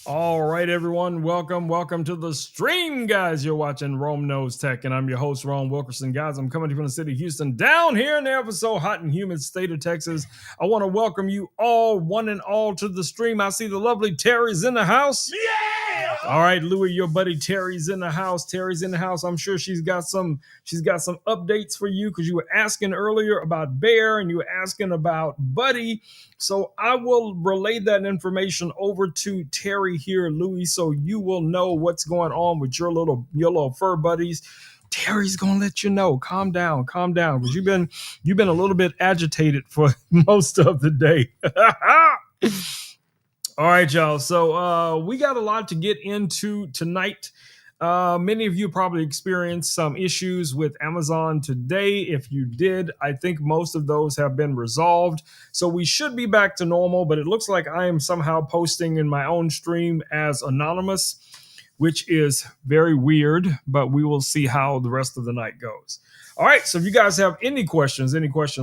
All right, everyone. Welcome to the stream, guys. You're watching Rome Knows Tech, and I'm your host, Ron Wilkerson. Guys, I'm coming to you from the city of Houston, down here in the ever so hot and humid state of Texas. I want to welcome you all, one and all, to the stream. I see the lovely Terry's in the house. Yeah! All right, Louis, your buddy Terry's in the house. Terry's in the house. I'm sure she's got some updates for you because you were asking earlier about Bear and you were asking about Buddy. So I will relay that information over to Terry here, Louis, so you will know what's going on with your little fur buddies. Terry's gonna let you know. Calm down, because you've been a little bit agitated for most of the day. All right, y'all. So we got a lot to get into tonight. Many of you probably experienced some issues with Amazon today. If you did, I think most of those have been resolved. So we should be back to normal, but it looks like I am somehow posting in my own stream as anonymous, which is very weird, but we will see how the rest of the night goes. All right, so if you guys have any questions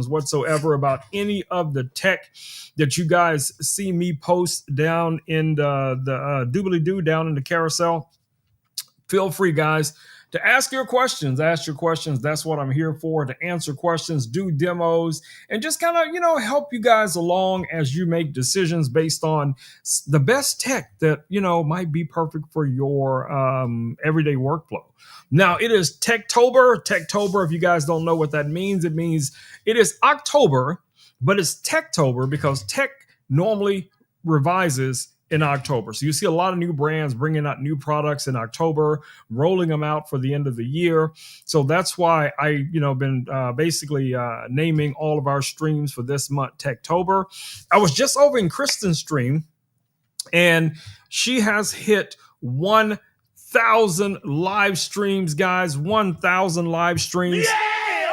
whatsoever about any of the tech that you guys see me post down in the doobly-doo down in the carousel, feel free, guys, to ask your questions. Ask your questions. That's what I'm here for, to answer questions, do demos, and just kind of, help you guys along as you make decisions based on the best tech that, might be perfect for your everyday workflow. Now, it is Techtober. Techtober, if you guys don't know what that means, it means it is October, but it's Techtober because tech normally revises in October. So you see a lot of new brands bringing out new products in October, rolling them out for the end of the year. So that's why I, been basically naming all of our streams for this month Techtober. I was just over in Kristen's stream, and she has hit 1,000 live streams, guys. 1,000 live streams. Yeah!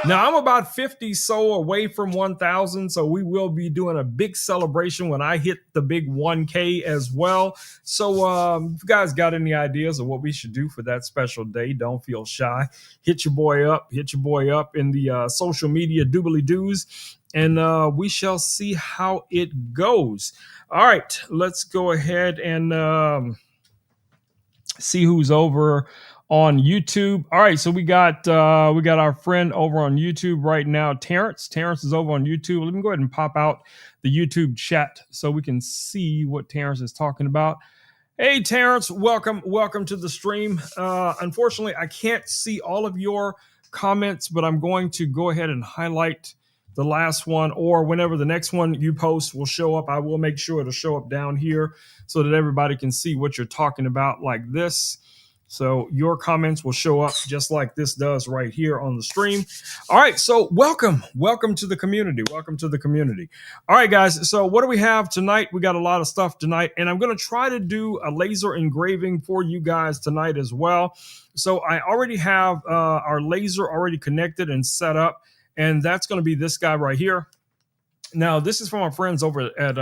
Now, I'm about 50 so away from 1,000, so we will be doing a big celebration when I hit the big 1K as well. So if you guys got any ideas of what we should do for that special day, don't feel shy. Hit your boy up in the social media doobly-doos, and we shall see how it goes. All right, let's go ahead and see who's over on YouTube. All right, so we got our friend over on YouTube right now, Terrence. Terrence is over on YouTube. Let me go ahead and pop out the YouTube chat so we can see what Terrence is talking about. Hey, Terrence, welcome to the stream. Unfortunately, I can't see all of your comments, but I'm going to go ahead and highlight the last one, or whenever the next one you post will show up. I will make sure it'll show up down here so that everybody can see what you're talking about like this. So your comments will show up just like this does right here on the stream. All right, so welcome to the community. All right, guys, so what do we have tonight? We got a lot of stuff tonight, and I'm going to try to do a laser engraving for you guys tonight as well. So I already have our laser already connected and set up, and that's going to be this guy right here. Now, this is from our friends over at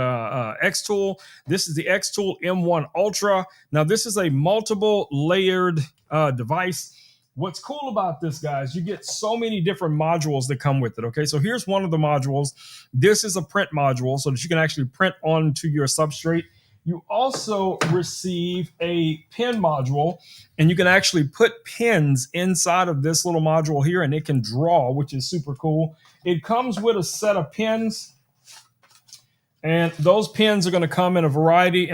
Xtool. This is the Xtool M1 Ultra. Now, this is a multiple layered device. What's cool about this, guys, you get so many different modules that come with it, okay? So here's one of the modules. This is a print module so that you can actually print onto your substrate. You also receive a pen module, and you can actually put pens inside of this little module here, and it can draw, which is super cool. It comes with a set of pens, and those pens are going to come in a variety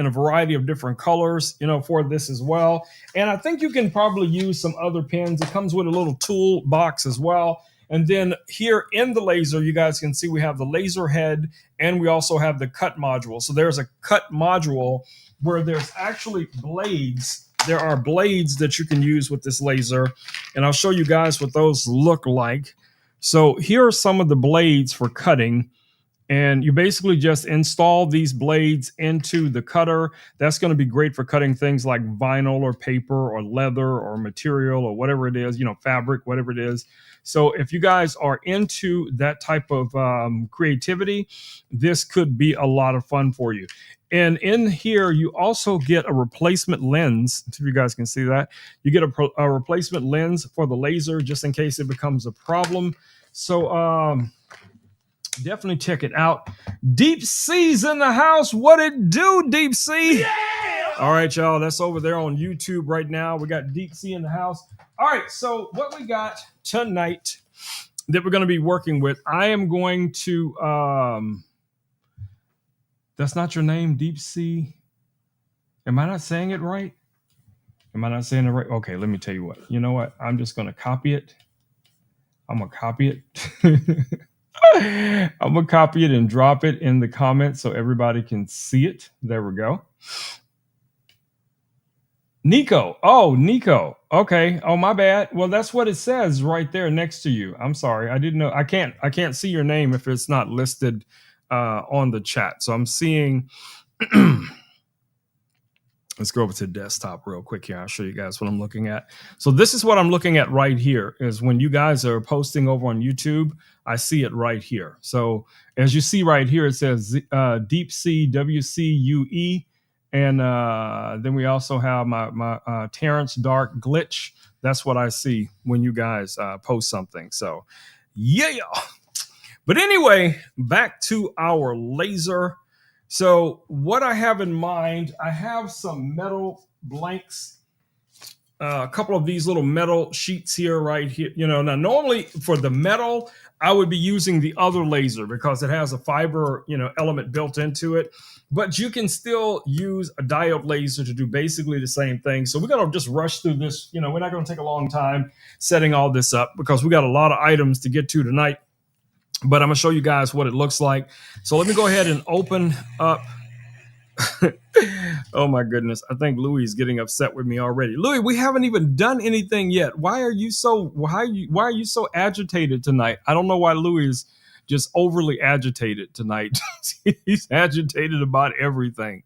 of different colors, for this as well. And I think you can probably use some other pens. It comes with a little tool box as well. And then here in the laser, you guys can see we have the laser head, and we also have the cut module. So there's a cut module where there's actually blades. There are blades that you can use with this laser, and I'll show you guys what those look like. So here are some of the blades for cutting. And you basically just install these blades into the cutter. That's going to be great for cutting things like vinyl or paper or leather or material or whatever it is, fabric, whatever it is. So if you guys are into that type of creativity, this could be a lot of fun for you. And in here, you also get a replacement lens. If you guys can see that, you get a replacement lens for the laser just in case it becomes a problem. So Definitely check it out. Deep C's in the house. What it do, Deep C? Yeah! All right, y'all. That's over there on YouTube right now. We got Deep C in the house. All right. So what we got tonight that we're going to be working with, I am going to, that's not your name, Deep C. Am I not saying it right? Am I not saying it right? Okay, let me tell you what. You know what? I'm just going to copy it. I'm going to copy it. I'm going to copy it and drop it in the comments so everybody can see it. There we go. Nico. Oh, Nico. Okay. Oh, my bad. Well, that's what it says right there next to you. I'm sorry. I didn't know. I can't see your name if it's not listed on the chat. So I'm seeing let's go over to the desktop real quick here. I'll show you guys what I'm looking at. So this is what I'm looking at right here is when you guys are posting over on YouTube, I see it right here. So as you see right here, it says Deep C WCUE. And then we also have my Terrence Dark Glitch. That's what I see when you guys post something. So yeah. But anyway, back to our laser. So what I have in mind, I have some metal blanks, a couple of these little metal sheets here, right here. You know, now normally for the metal, I would be using the other laser because it has a fiber, element built into it. But you can still use a diode laser to do basically the same thing. So we're going to just rush through this. We're not going to take a long time setting all this up because we got a lot of items to get to tonight. But I'm going to show you guys what it looks like. So let me go ahead and open up. Oh, my goodness. I think Louis is getting upset with me already. Louis, we haven't even done anything yet. Why are you so agitated tonight? I don't know why Louis is just overly agitated tonight. He's agitated about everything.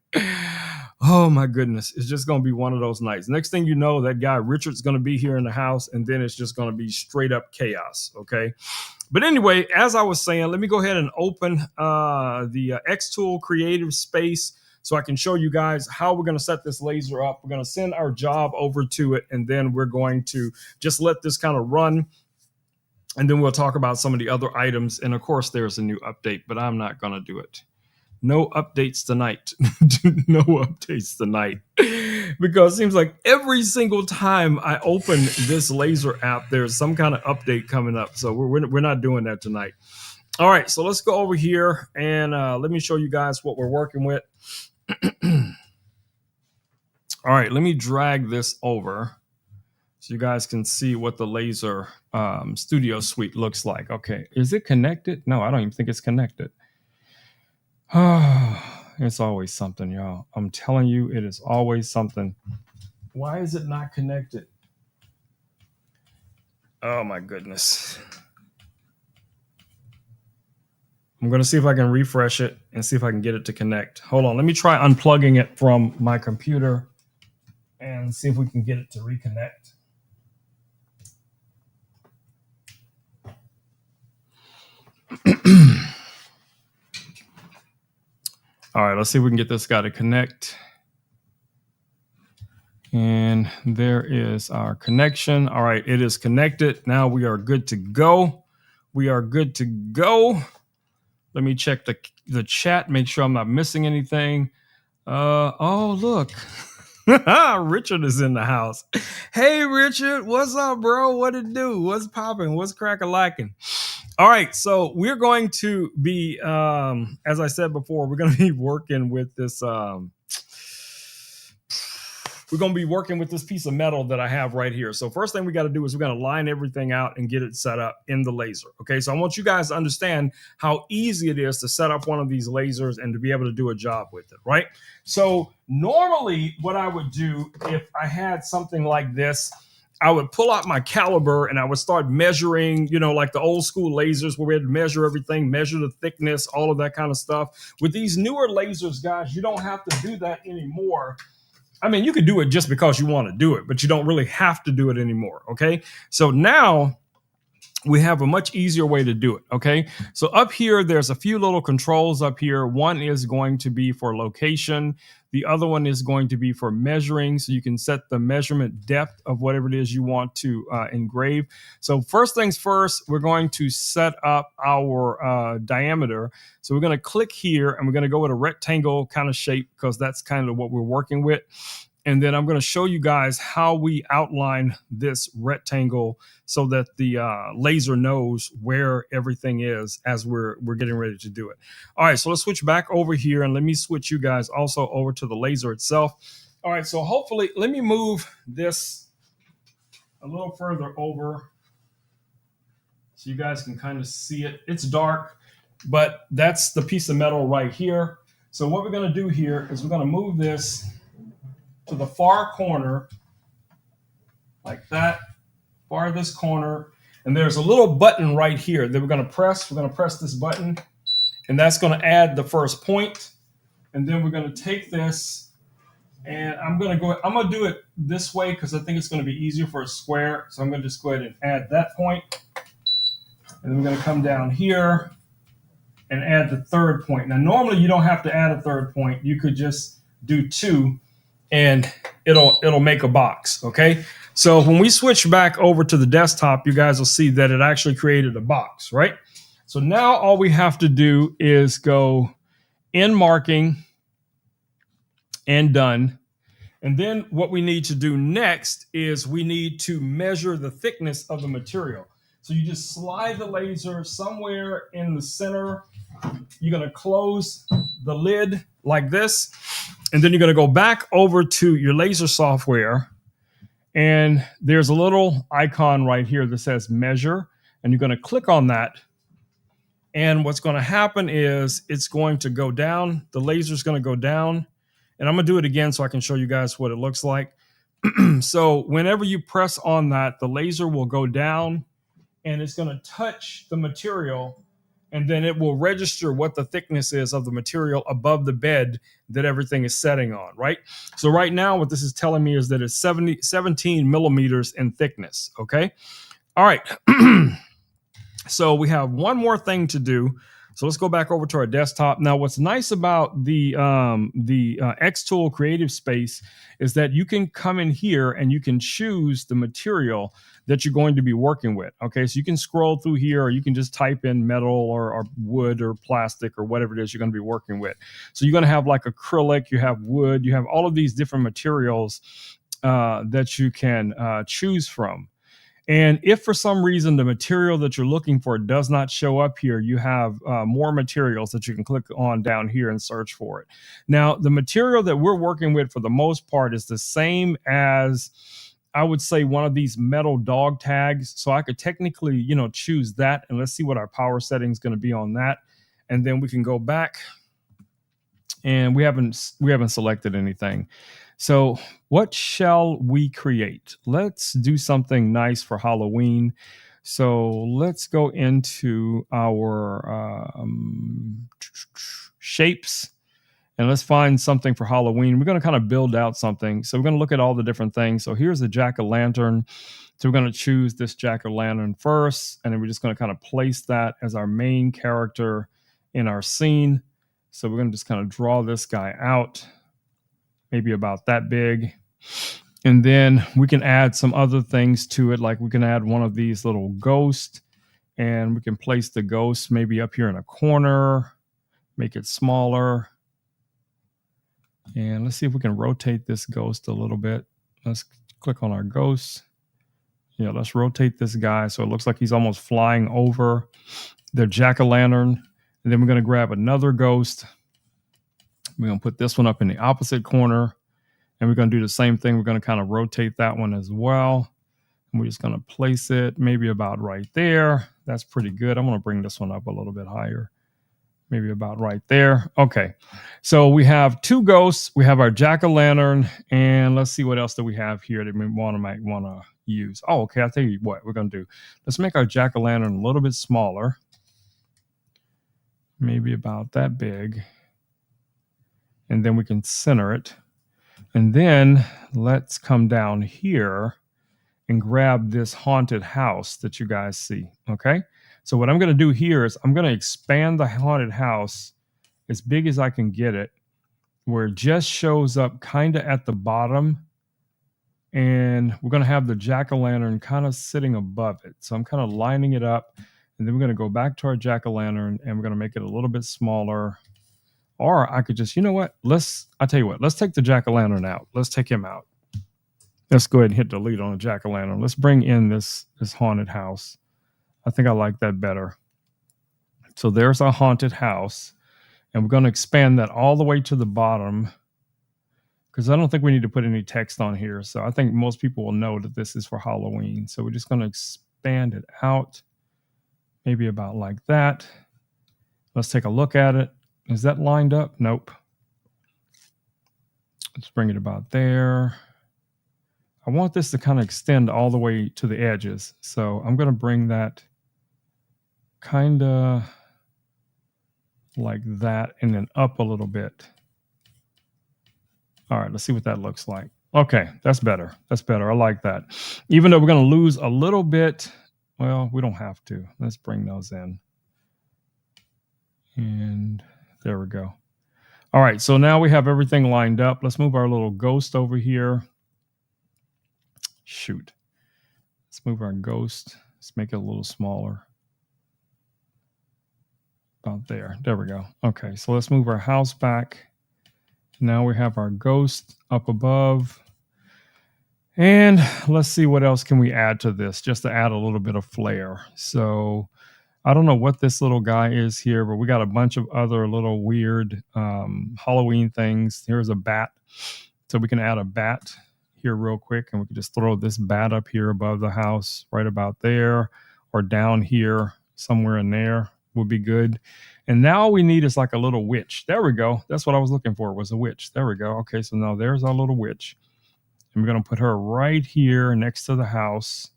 Oh, my goodness. It's just going to be one of those nights. Next thing you know, that guy Richard's going to be here in the house, and then it's just going to be straight up chaos. Okay. But anyway, as I was saying, let me go ahead and open the Xtool Creative Space so I can show you guys how we're going to set this laser up. We're going to send our job over to it, and then we're going to just let this kind of run. And then we'll talk about some of the other items. And of course, there's a new update, but I'm not going to do it. No updates tonight. No updates tonight. Because it seems like every single time I open this laser app, there's some kind of update coming up. So we're not doing that tonight. All right, so let's go over here and let me show you guys what we're working with. All right, let me drag this over so you guys can see what the laser studio suite looks like. Okay, is it connected? No, I don't even think it's connected. It's always something, y'all. I'm telling you, it is always something. Why is it not connected? Oh, my goodness. I'm going to see if I can refresh it and see if I can get it to connect. Hold on. Let me try unplugging it from my computer and see if we can get it to reconnect. All right, let's see if we can get this guy to connect. And there is our connection. All right, it is connected. Now we are good to go. We are good to go. Let me check the chat, make sure I'm not missing anything. Oh, look. Richard is in the house. Hey, Richard, what's up, bro? What it do? What's popping? What's crack-a-lacking? All right, so we're going to be, as I said before, we're going to be working with this. We're going to be working with this piece of metal that I have right here. So first thing we got to do is we're going to line everything out and get it set up in the laser. Okay, so I want you guys to understand how easy it is to set up one of these lasers and to be able to do a job with it, right? So normally what I would do if I had something like this, I would pull out my caliber and I would start measuring, like the old school lasers where we had to measure everything, measure the thickness, all of that kind of stuff. With these newer lasers, guys, you don't have to do that anymore. I mean, you could do it just because you want to do it, but you don't really have to do it anymore, okay? So now we have a much easier way to do it. Okay. So up here, there's a few little controls up here. One is going to be for location. The other one is going to be for measuring. So you can set the measurement depth of whatever it is you want to engrave. So first things first, we're going to set up our diameter. So we're going to click here and we're going to go with a rectangle kind of shape because that's kind of what we're working with. And then I'm going to show you guys how we outline this rectangle so that the laser knows where everything is as we're getting ready to do it. All right, so let's switch back over here and let me switch you guys also over to the laser itself. All right, so hopefully, let me move this a little further over so you guys can kind of see it. It's dark, but that's the piece of metal right here. So what we're going to do here is we're going to move this to the far corner like that, farthest corner, and there's a little button right here that we're going to press. We're going to press this button, and that's going to add the first point. And then we're going to take this, and I'm going to do it this way because I think it's going to be easier for a square. So I'm going to just go ahead and add that point, and then we're going to come down here and add the third point. Now, normally you don't have to add a third point. You could just do 2. And it'll make a box, okay? So when we switch back over to the desktop, you guys will see that it actually created a box, right? So now all we have to do is go in marking and done. And then what we need to do next is we need to measure the thickness of the material. So you just slide the laser somewhere in the center. You're going to close the lid like this. And then you're going to go back over to your laser software. And there's a little icon right here that says measure. And you're going to click on that. And what's going to happen is it's going to go down. The laser is going to go down. And I'm going to do it again so I can show you guys what it looks like. So whenever you press on that, the laser will go down and it's going to touch the material. And then it will register what the thickness is of the material above the bed that everything is setting on, right? So right now, what this is telling me is that it's 17 millimeters in thickness, okay? All right. So we have one more thing to do. So let's go back over to our desktop. Now, what's nice about the Xtool Creative Space is that you can come in here and you can choose the material that you're going to be working with. Okay, so you can scroll through here, or you can just type in metal or wood or plastic or whatever it is you're going to be working with. So you're going to have like acrylic, you have wood, you have all of these different materials that you can choose from. And if for some reason the material that you're looking for does not show up here, you have more materials that you can click on down here and search for it. Now, the material that we're working with for the most part is the same as, I would say, one of these metal dog tags. So I could technically, choose that. And let's see what our power setting is going to be on that. And then we can go back, and we haven't selected anything. So what shall we create? Let's do something nice for Halloween. So let's go into our shapes, and let's find something for Halloween. We're going to kind of build out something. So we're going to look at all the different things. So here's a jack-o'-lantern. So we're going to choose this jack-o'-lantern first, and then we're just going to kind of place that as our main character in our scene. So we're going to just kind of draw this guy out, maybe about that big. And then we can add some other things to it. Like we can add one of these little ghosts, and we can place the ghost maybe up here in a corner, make it smaller. And let's see if we can rotate this ghost a little bit. Let's click on our ghost. Yeah, let's rotate this guy so it looks like he's almost flying over the jack-o'-lantern. And then we're going to grab another ghost. We're going to put this one up in the opposite corner. And we're going to do the same thing. We're going to kind of rotate that one as well. And we're just going to place it maybe about right there. That's pretty good. I'm going to bring this one up a little bit higher. Maybe about right there. Okay. So we have 2 ghosts. We have our jack-o'-lantern. And let's see what else do we have here that we might want to use. Oh, okay. I'll tell you what we're going to do. Let's make our jack-o'-lantern a little bit smaller. Maybe about that big. And then we can center it. And then let's come down here and grab this haunted house that you guys see. Okay. So what I'm going to do here is I'm going to expand the haunted house as big as I can get it, where it just shows up kind of at the bottom. And we're going to have the jack-o'-lantern kind of sitting above it. So I'm kind of lining it up. And then we're going to go back to our jack-o'-lantern and we're going to make it a little bit smaller. Or I could just, you know what? I'll tell you what, let's take the jack-o'-lantern out. Let's take him out. Let's go ahead and hit delete on the jack-o'-lantern. Let's bring in this haunted house. I think I like that better. So there's our haunted house. And we're going to expand that all the way to the bottom, because I don't think we need to put any text on here. So I think most people will know that this is for Halloween. So we're just going to expand it out, maybe about like that. Let's take a look at it. Is that lined up? Nope. Let's bring it about there. I want this to kind of extend all the way to the edges. So I'm going to bring that kind of like that and then up a little bit. All right, let's see what that looks like. Okay, that's better. That's better. I like that. Even though we're going to lose a little bit, well, we don't have to. Let's bring those in. And there we go. All right, so now we have everything lined up. Let's move our little ghost over here. Shoot. Let's move our ghost. Let's make it a little smaller. About there. There we go. Okay, so let's move our house back. Now we have our ghost up above. And let's see what else can we add to this, just to add a little bit of flair. So I don't know what this little guy is here, but we got a bunch of other little weird Halloween things. Here's a bat. So we can add a bat here real quick, and we can just throw this bat up here above the house, right about there, or down here, somewhere in there would be good. And now all we need is like a little witch. There we go. That's what I was looking for, was a witch. There we go. Okay, so now there's our little witch. And we're going to put her right here next to the house.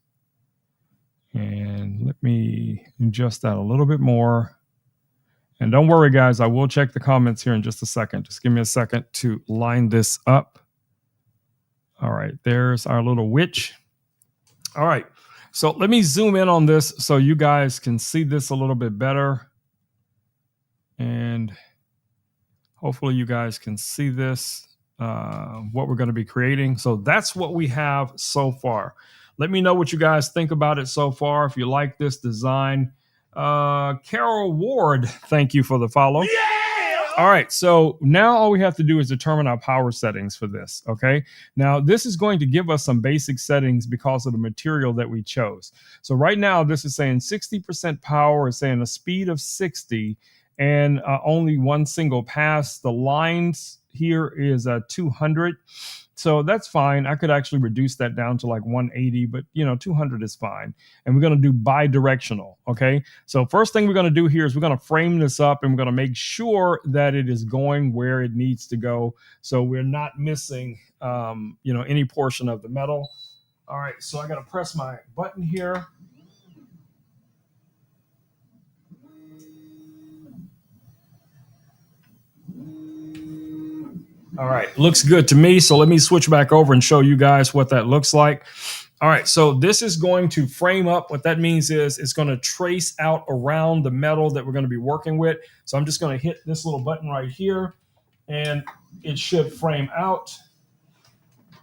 And let me adjust that a little bit more. And don't worry, guys, I will check the comments here in just a second. Just give me a second to line this up. All right, there's our little witch. All right, so let me zoom in on this so you guys can see this a little bit better. And hopefully you guys can see this, what we're going to be creating. So that's what we have so far. Let me know what you guys think about it so far. If you like this design, Carol Ward, thank you for the follow. Yeah! All right, so now all we have to do is determine our power settings for this, okay? Now, this is going to give us some basic settings because of the material that we chose. So right now, this is saying 60% power, it's saying a speed of 60, and only one single pass. The lines here is 200. So that's fine. I could actually reduce that down to like 180, but 200 is fine. And we're going to do bi-directional. Okay. So first thing we're going to do here is we're going to frame this up and we're going to make sure that it is going where it needs to go. So we're not missing, any portion of the metal. All right. So I got to press my button here. All right, looks good to me. So let me switch back over and show you guys what that looks like. All right, so this is going to frame up. What that means is it's going to trace out around the metal that we're going to be working with. So I'm just going to hit this little button right here, and it should frame out.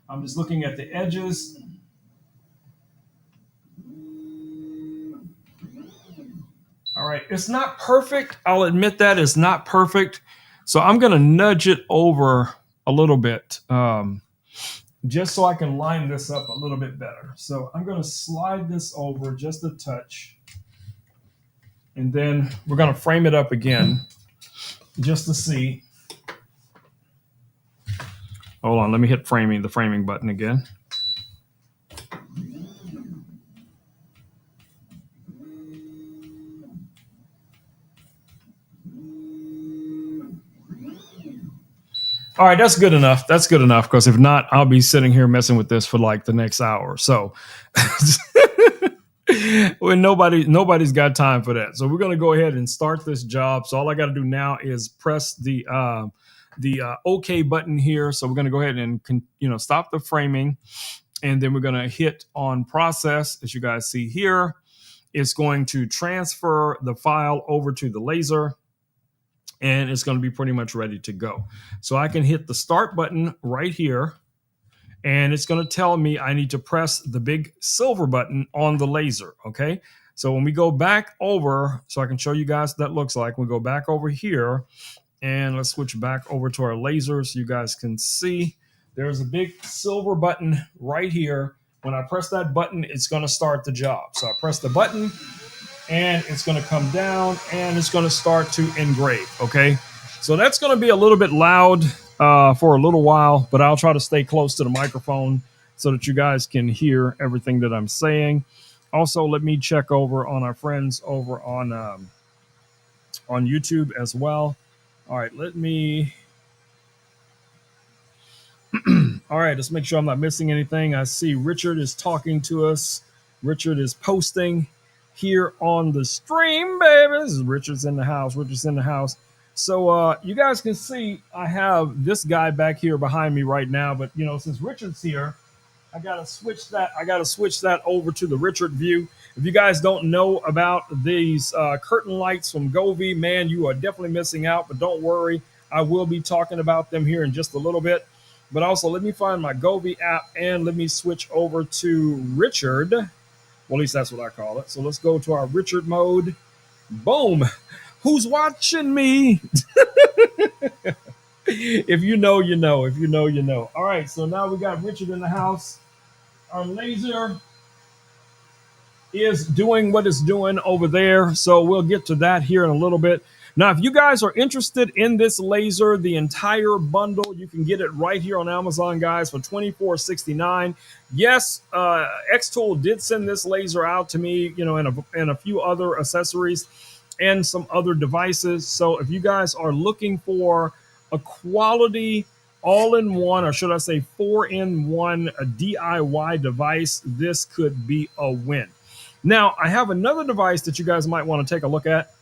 I'm just looking at the edges. All right, it's not perfect. I'll admit that it's not perfect. So I'm going to nudge it over a little bit, just so I can line this up a little bit better. So I'm going to slide this over just a touch, and then we're going to frame it up again just to see. Hold on, let me hit the framing button again. All right, that's good enough. That's good enough, because if not, I'll be sitting here messing with this for like the next hour. So when nobody's got time for that. So we're going to go ahead and start this job. So all I got to do now is press the OK button here. So we're going to go ahead and stop the framing. And then we're going to hit on process. As you guys see here, it's going to transfer the file over to the laser, and it's going to be pretty much ready to go. So I can hit the start button right here, and it's going to tell me I need to press the big silver button on the laser. Okay. So when we go back over, so I can show you guys what that looks like. We go back over here, and let's switch back over to our laser so you guys can see. There's a big silver button right here. When I press that button, it's going to start the job. So I press the button, and it's going to come down, and it's going to start to engrave. Okay. So that's going to be a little bit loud for a little while, but I'll try to stay close to the microphone so that you guys can hear everything that I'm saying. Also, let me check over on our friends over on YouTube as well. All right, let me. All right, let's make sure I'm not missing anything. I see Richard is talking to us. Richard is posting here on the stream, baby. This is Richard's in the house. Richard's in the house. So you guys can see I have this guy back here behind me right now. But you know, since Richard's here, I gotta switch that over to the Richard view. If you guys don't know about these curtain lights from Govee, man, you are definitely missing out. But don't worry, I will be talking about them here in just a little bit. But also, let me find my Govee app and let me switch over to Richard. Well, at least that's what I call it. So let's go to our Richard mode. Boom. Who's watching me? If you know, you know. If you know, you know. All right, so now we got Richard in the house. Our laser is doing what it's doing over there. So we'll get to that here in a little bit. Now, if you guys are interested in this laser, the entire bundle, you can get it right here on Amazon, guys, for $24.69. Yes, Xtool did send this laser out to me, you know, and a few other accessories and some other devices. So if you guys are looking for a quality all-in-one, or should I say 4-in-1 DIY device, this could be a win. Now, I have another device that you guys might want to take a look at.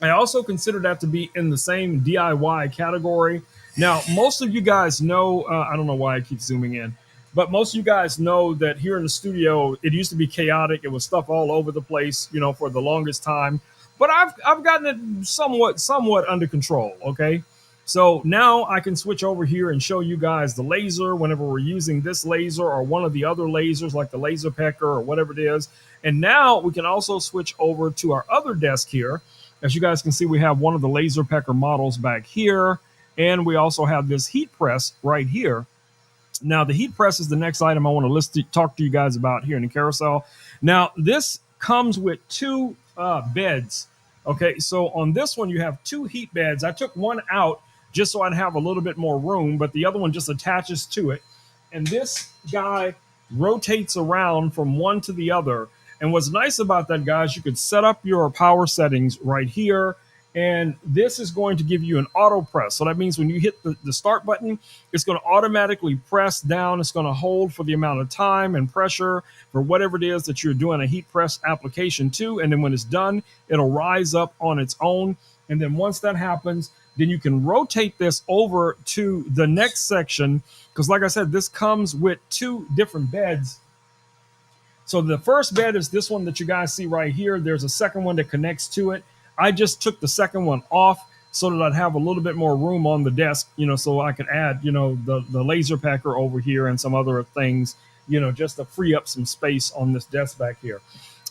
I also consider that to be in the same DIY category. Now, most of you guys know, I don't know why I keep zooming in, but most of you guys know that here in the studio, it used to be chaotic. It was stuff all over the place, you know, for the longest time. But I've gotten it somewhat under control, okay? So now I can switch over here and show you guys the laser whenever we're using this laser or one of the other lasers like the laser pecker or whatever it is. And now we can also switch over to our other desk here. As you guys can see, we have one of the laser pecker models back here. And we also have this heat press right here. Now, the heat press is the next item I want to talk to you guys about here in the carousel. Now, this comes with two beds. Okay, so on this one, you have two heat beds. I took one out just so I'd have a little bit more room, but the other one just attaches to it. And this guy rotates around from one to the other. And what's nice about that, guys, you could set up your power settings right here. And this is going to give you an auto press. So that means when you hit the start button, it's going to automatically press down. It's going to hold for the amount of time and pressure for whatever it is that you're doing a heat press application to. And then when it's done, it'll rise up on its own. And then once that happens, then you can rotate this over to the next section. Because like I said, this comes with two different beds. So the first bed is this one that you guys see right here. There's a second one that connects to it. I just took the second one off so that I'd have a little bit more room on the desk, you know, so I could add, you know, the laser pecker over here and some other things, you know, just to free up some space on this desk back here.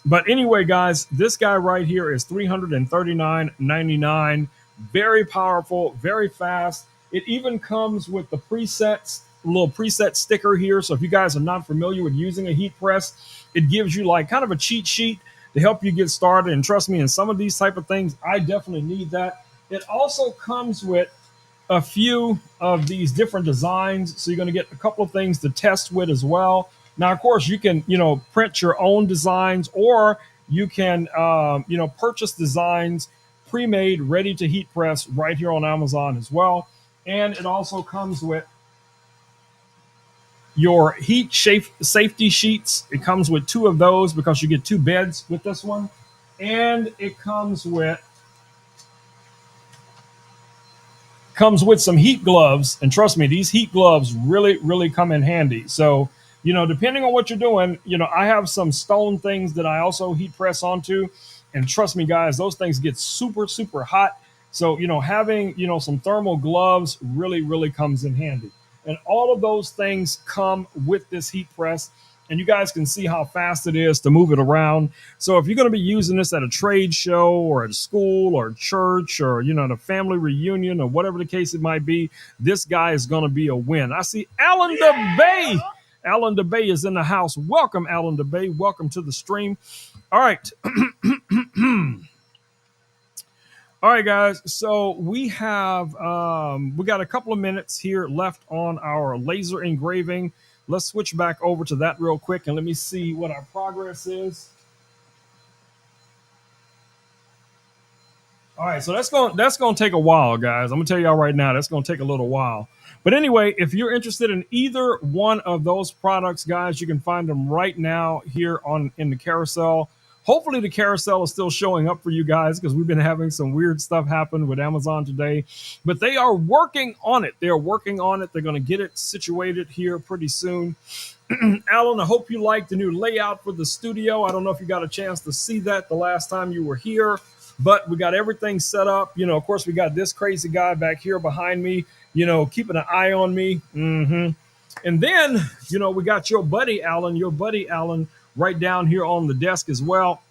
But anyway, guys, this guy right here is $339.99. Very powerful, very fast. It even comes with the presets, little preset sticker here. So if you guys are not familiar with using a heat press, it gives you like kind of a cheat sheet to help you get started. And trust me, in some of these type of things, I definitely need that. It also comes with a few of these different designs. So you're going to get a couple of things to test with as well. Now, of course, you can, you know, print your own designs, or you can, you know, purchase designs pre-made, ready to heat press right here on Amazon as well. And it also comes with your heat safety sheets. It comes with two of those because you get two beds with this one. And it comes with some heat gloves. And trust me, these heat gloves really, really come in handy. So Depending on what you're doing, I have some stone things that I also heat press onto. And trust me, guys, those things get super, super hot. So, having, some thermal gloves really, really comes in handy. And all of those things come with this heat press. And you guys can see how fast it is to move it around. So if you're going to be using this at a trade show or at a school or church or, at a family reunion or whatever the case it might be, this guy is going to be a win. I see Alan DeBay. Alan DeBay is in the house. Welcome, Alan DeBay. Welcome to the stream. All right. All right, guys. So we got a couple of minutes here left on our laser engraving. Let's switch back over to that real quick and let me see what our progress is. All right, so that's going to take a while, guys. I'm going to tell y'all right now, that's going to take a little while. But anyway, if you're interested in either one of those products, guys, you can find them right now here in the carousel. Hopefully the carousel is still showing up for you guys because we've been having some weird stuff happen with Amazon today. But they are working on it. They're working on it. They're going to get it situated here pretty soon. Alan, I hope you like the new layout for the studio. I don't know if you got a chance to see that the last time you were here, but we got everything set up. Of course, we got this crazy guy back here behind me, keeping an eye on me. And then, we got your buddy Alan, right down here on the desk as well.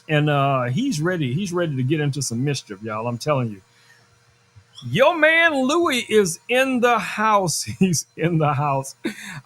And he's ready. He's ready to get into some mischief, y'all. I'm telling you. Your man Louis is in the house. He's in the house.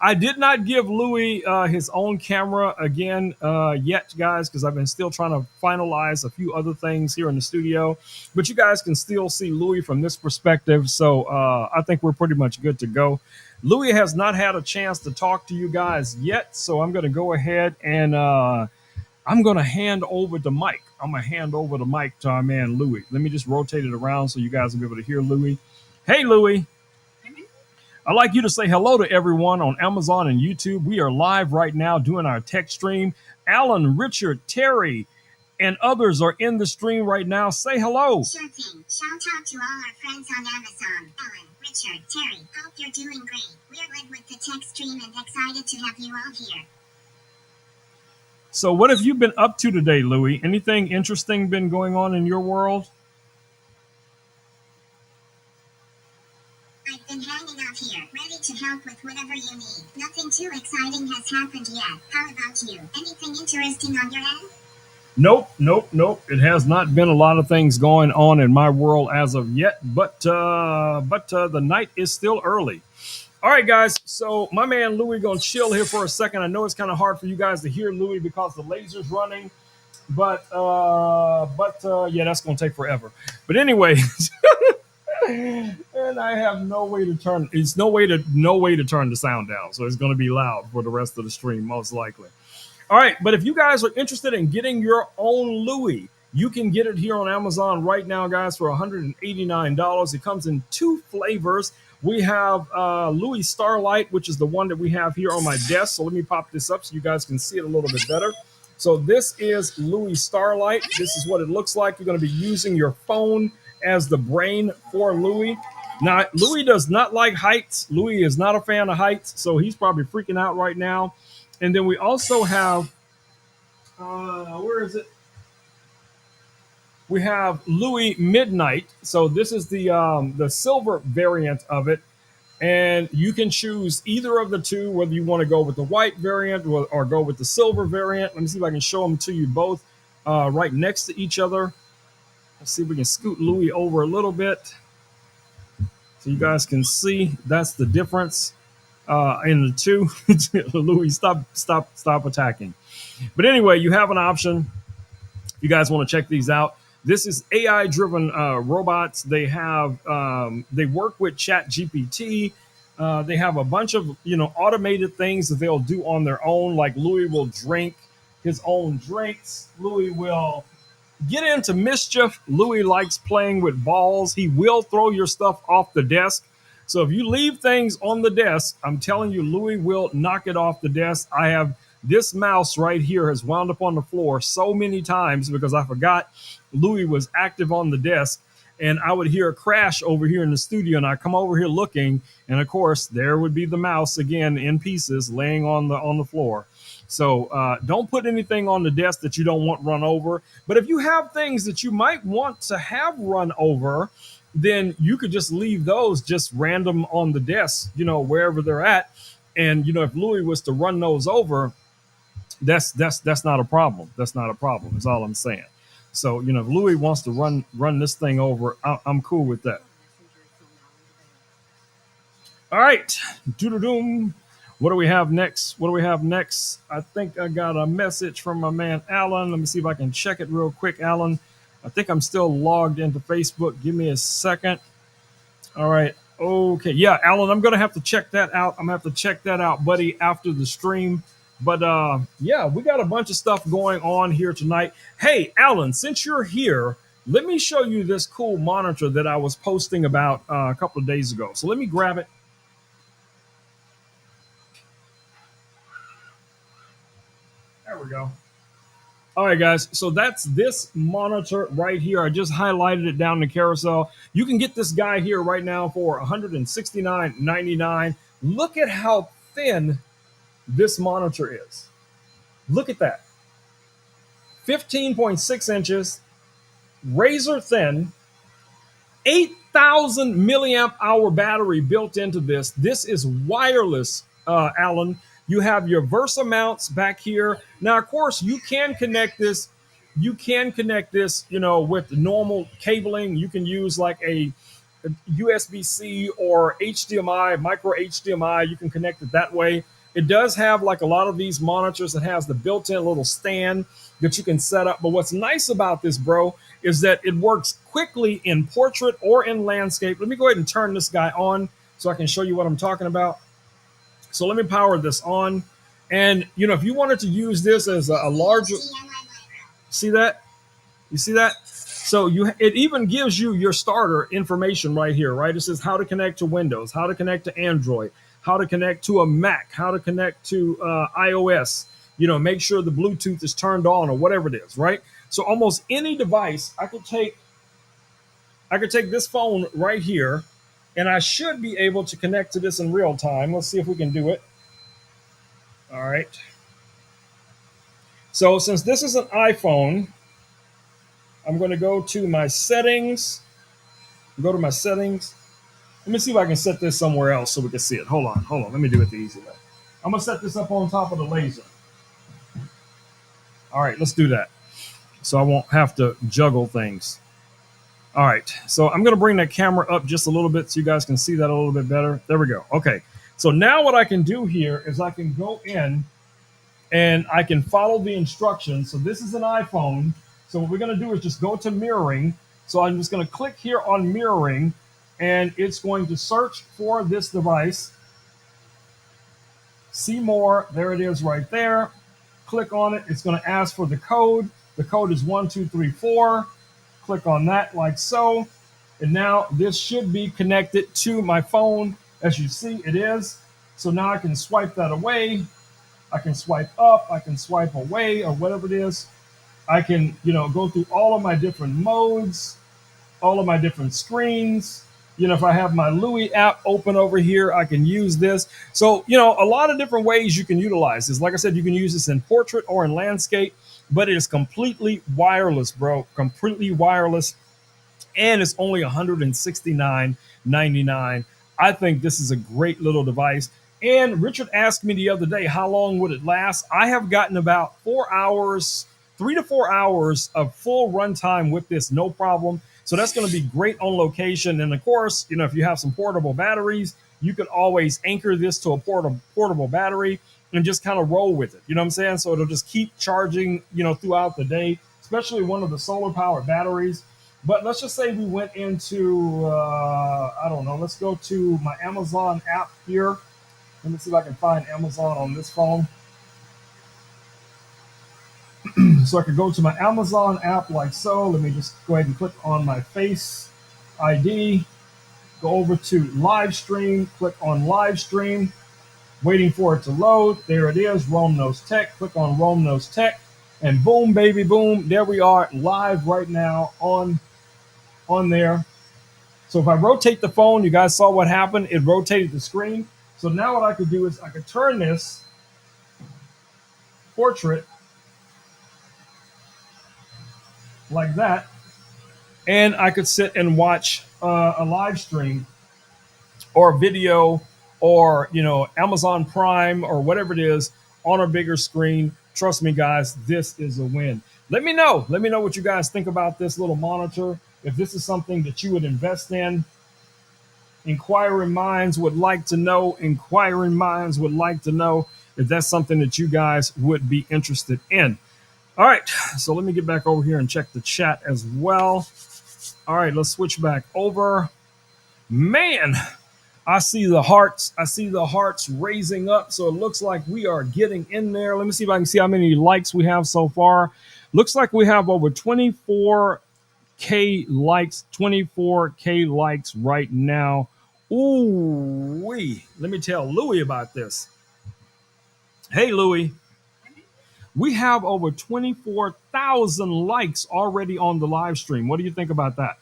I did not give Louis his own camera again yet, guys, because I've been still trying to finalize a few other things here in the studio. But you guys can still see Louis from this perspective. So I think we're pretty much good to go. Louis has not had a chance to talk to you guys yet. So I'm going to go ahead and I'm going to hand over the mic. I'm going to hand over the mic to our man, Louis. Let me just rotate it around so you guys will be able to hear Louis. Hey, Louis. I'd like you to say hello to everyone on Amazon and YouTube. We are live right now doing our tech stream. Alan, Richard, Terry, and others are in the stream right now. Say hello. Sure thing. Shout out to all our friends on Amazon. Alan, Richard, Terry, hope you're doing great. We're live with the tech stream and excited to have you all here. So what have you been up to today, Louis? Anything interesting been going on in your world? I've been hanging out here, ready to help with whatever you need. Nothing too exciting has happened yet. How about you? Anything interesting on your end? Nope. It has not been a lot of things going on in my world as of yet, but the night is still early. All right, guys. So my man Louis gonna chill here for a second. I know it's kind of hard for you guys to hear Louis because the laser's running, but yeah, that's gonna take forever. But anyway, and I have no way to turn. It's no way to turn the sound down, so it's gonna be loud for the rest of the stream, most likely. All right, but if you guys are interested in getting your own Louis, you can get it here on Amazon right now, guys, for $189. It comes in two flavors. We have Louis Starlight, which is the one that we have here on my desk. So let me pop this up so you guys can see it a little bit better. So this is Louis Starlight. This is what it looks like. You're going to be using your phone as the brain for Louis. Now, Louis does not like heights. Louis is not a fan of heights, so he's probably freaking out right now. And then we also have, where is it? We have Louis Midnight. So this is the silver variant of it. And you can choose either of the two, whether you want to go with the white variant or go with the silver variant. Let me see if I can show them to you both right next to each other. Let's see if we can scoot Louis over a little bit so you guys can see that's the difference in the two. Louis, stop attacking. But anyway, you have an option. You guys want to check these out. This is AI-driven robots. They have they work with ChatGPT. They have a bunch of automated things that they'll do on their own. Like Louis will drink his own drinks. Louis will get into mischief. Louis likes playing with balls. He will throw your stuff off the desk. So if you leave things on the desk, I'm telling you, Louis will knock it off the desk. I have this mouse right here has wound up on the floor so many times because I forgot Louis was active on the desk. and I would hear a crash over here in the studio, and I come over here looking, and of course there would be the mouse again in pieces laying on the floor. So don't put anything on the desk that you don't want run over. But if you have things that you might want to have run over, then you could just leave those just random on the desk, wherever they're at. And if Louis was to run those over, that's not a problem. That's not a problem. Is all I'm saying. So if Louis wants to run this thing over, I'm cool with that. All right, doom. What do we have next? What do we have next? I think I got a message from my man Alan. Let me see if I can check it real quick, Alan. I think I'm still logged into Facebook. Give me a second. All right. Okay. Yeah, Alan, I'm gonna have to check that out. I'm gonna have to check that out, buddy, after the stream. But yeah, we got a bunch of stuff going on here tonight. Hey, Alan, since you're here, let me show you this cool monitor that I was posting about a couple of days ago. So let me grab it. There we go. All right, guys. So that's this monitor right here. I just highlighted it down in the carousel. You can get this guy here right now for $169.99. Look at how thin this monitor is. Look at that. 15.6 inches, razor thin, 8,000 milliamp hour battery built into this. This is wireless, Alan. You have your Versa mounts back here. Now, of course, you can connect this. You can connect this, with normal cabling. You can use like a USB-C or HDMI, micro HDMI. You can connect it that way. It does have, like a lot of these monitors, it has the built-in little stand that you can set up. But what's nice about this, bro, is that it works quickly in portrait or in landscape. Let me go ahead and turn this guy on so I can show you what I'm talking about. So let me power this on. And, if you wanted to use this as a larger, see that? You see that? So it even gives you your starter information right here, right? It says how to connect to Windows, how to connect to Android, how to connect to a Mac, how to connect to iOS. Make sure the Bluetooth is turned on or whatever it is, right? So almost any device, I could take this phone right here, and I should be able to connect to this in real time. Let's see if we can do it. All right. So since this is an iPhone, I'm going to go to my settings. Go to my settings. Let me see if I can set this somewhere else so we can see it. Hold on. Let me do it the easy way. I'm going to set this up on top of the laser. All right, let's do that so I won't have to juggle things. All right, so I'm going to bring that camera up just a little bit so you guys can see that a little bit better. There we go. Okay, so now what I can do here is I can go in and I can follow the instructions. So this is an iPhone. So what we're going to do is just go to mirroring. So I'm just going to click here on mirroring, and it's going to search for this device. See more. There it is right there. Click on it. It's going to ask for the code. The code is 1234. Click on that like so. And now this should be connected to my phone. As you see, it is. So now I can swipe that away. I can swipe up. I can swipe away, or whatever it is. I can, go through all of my different modes, all of my different screens. If I have my Louis app open over here, I can use this. So, a lot of different ways you can utilize this. Like I said, you can use this in portrait or in landscape, but it is completely wireless, bro. Completely wireless. And it's only $169.99. I think this is a great little device. And Richard asked me the other day, how long would it last? I have gotten about 4 hours, 3 to 4 hours of full runtime with this, no problem. So that's going to be great on location. And of course, if you have some portable batteries, you can always anchor this to a portable battery and just kind of roll with it. You know what I'm saying? So it'll just keep charging, throughout the day, especially one of the solar powered batteries. But let's just say we went into, I don't know, let's go to my Amazon app here. Let me see if I can find Amazon on this phone. So I could go to my Amazon app like so. Let me just go ahead and click on my Face ID. Go over to liveStream. Click on liveStream. Waiting for it to load. There it is. Rome Knows Tech. Click on Rome Knows Tech. And boom, baby, boom. There we are live right now on there. So if I rotate the phone, you guys saw what happened. It rotated the screen. So now what I could do is I could turn this portrait like that, and I could sit and watch a live stream or a video or Amazon Prime or whatever it is on a bigger screen. Trust me, guys, this is a win. Let me know. Let me know what you guys think about this little monitor. If this is something that you would invest in, inquiring minds would like to know. Inquiring minds would like to know if that's something that you guys would be interested in. All right, so let me get back over here and check the chat as well. All right, let's switch back over. Man, I see the hearts. I see the hearts raising up. So it looks like we are getting in there. Let me see if I can see how many likes we have so far. Looks like we have over 24K likes, 24K likes right now. Ooh, let me tell Louie about this. Hey, Louie. We have over 24,000 likes already on the live stream. What do you think about that?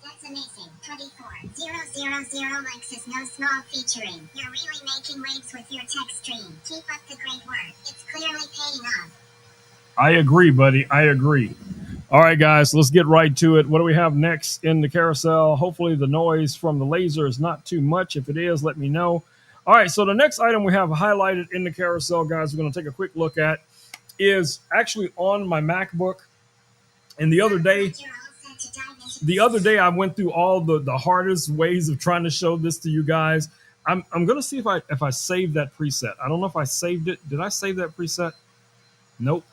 That's amazing. 24,000 likes is no small featuring. You're really making waves with your tech stream. Keep up the great work. It's clearly paying off. I agree, buddy. I agree. All right, guys, let's get right to it. What do we have next in the carousel? Hopefully the noise from the laser is not too much. If it is, let me know. All right, so the next item we have highlighted in the carousel, guys, we're going to take a quick look at is actually on my MacBook. And the other day I went through all the hardest ways of trying to show this to you guys. I'm gonna see if I saved that preset. I don't know if I saved it. Did I save that preset? Nope.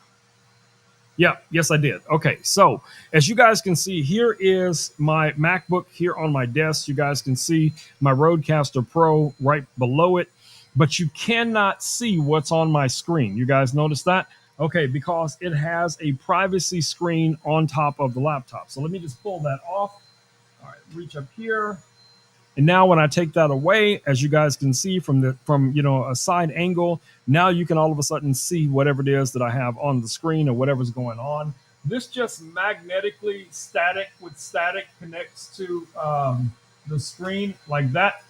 Yeah, yes, I did. Okay, so as you guys can see, here is my MacBook here on my desk. You guys can see my Rodecaster Pro right below it, but you cannot see what's on my screen. You guys notice that? Okay, because it has a privacy screen on top of the laptop. So let me just pull that off. All right, reach up here. And now when I take that away, as you guys can see from a side angle, now you can all of a sudden see whatever it is that I have on the screen or whatever's going on. This just magnetically static connects to the screen like that.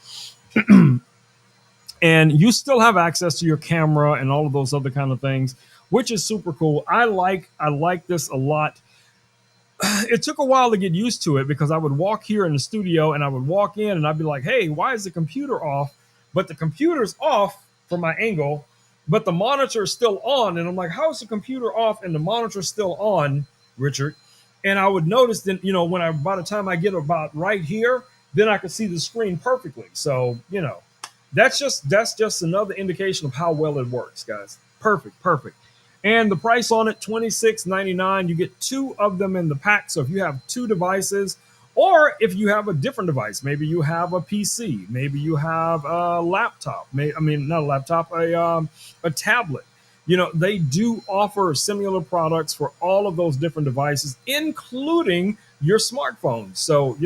And you still have access to your camera and all of those other kind of things, which is super cool. I like this a lot. It took a while to get used to it because I would walk here in the studio and I would walk in and I'd be like, hey, why is the computer off? But the computer's off from my angle, but the monitor is still on. And I'm like, how is the computer off and the monitor still on, Richard? And I would notice that, by the time I get about right here, then I could see the screen perfectly. So, that's just another indication of how well it works, guys. Perfect. And the price on it, $26.99. You get two of them in the pack. So if you have two devices, or if you have a different device, maybe you have a PC, maybe you have a laptop, not a laptop, a tablet. They do offer similar products for all of those different devices, including your smartphone. So,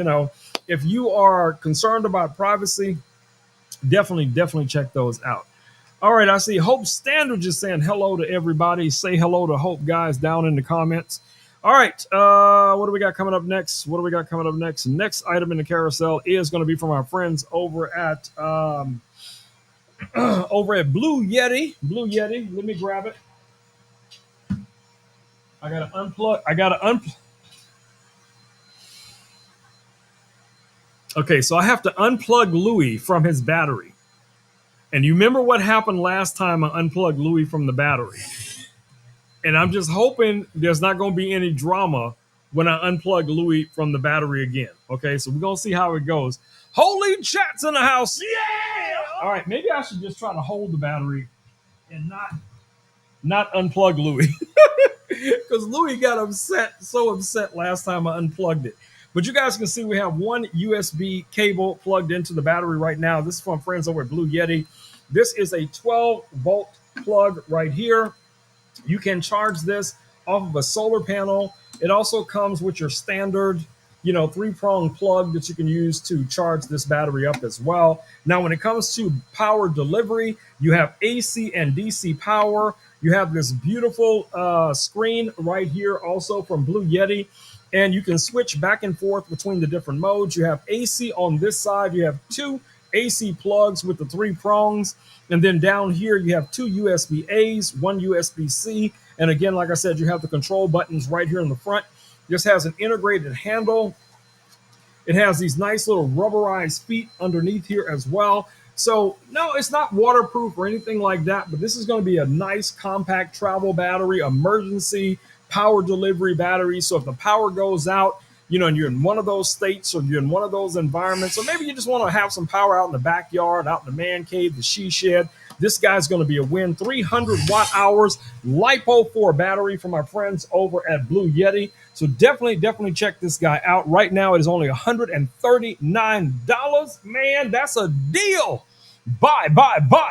if you are concerned about privacy, definitely check those out. All right, I see Hope Standard just saying hello to everybody. Say hello to Hope, guys, down in the comments. All right, what do we got coming up next? Next item in the carousel is going to be from our friends over at Blue Yeti. Let me grab it. I gotta unplug. Okay, so I have to unplug Louis from his battery. And you remember what happened last time I unplugged Louis from the battery? And I'm just hoping there's not going to be any drama when I unplug Louis from the battery again. Okay, so we're going to see how it goes. Holy chat's in the house. Yeah! All right, maybe I should just try to hold the battery and not unplug Louis. Because Louis got so upset last time I unplugged it. But you guys can see we have one USB cable plugged into the battery right now. This is from friends over at Blue Yeti. This is a 12-volt plug right here. You can charge this off of a solar panel. It also comes with your standard, 3-prong plug that you can use to charge this battery up as well. Now, when it comes to power delivery, you have AC and DC power. You have this beautiful screen right here also from Blue Yeti. and you can switch back and forth between the different modes. You have AC on this side. You have two AC plugs with the three prongs. And then down here, you have two USB A's, one USB C. And again, like I said, you have the control buttons right here in the front. This has an integrated handle. It has these nice little rubberized feet underneath here as well. So, no, it's not waterproof or anything like that, but this is going to be a nice compact travel battery, emergency power delivery battery. So, if the power goes out, and you're in one of those states or you're in one of those environments, or maybe you just want to have some power out in the backyard, out in the man cave, the she shed, this guy's going to be a win. 300 watt hours, LiPo 4 battery from our friends over at Blue Yeti. So definitely check this guy out. Right now, it is only $139. Man, that's a deal. Buy.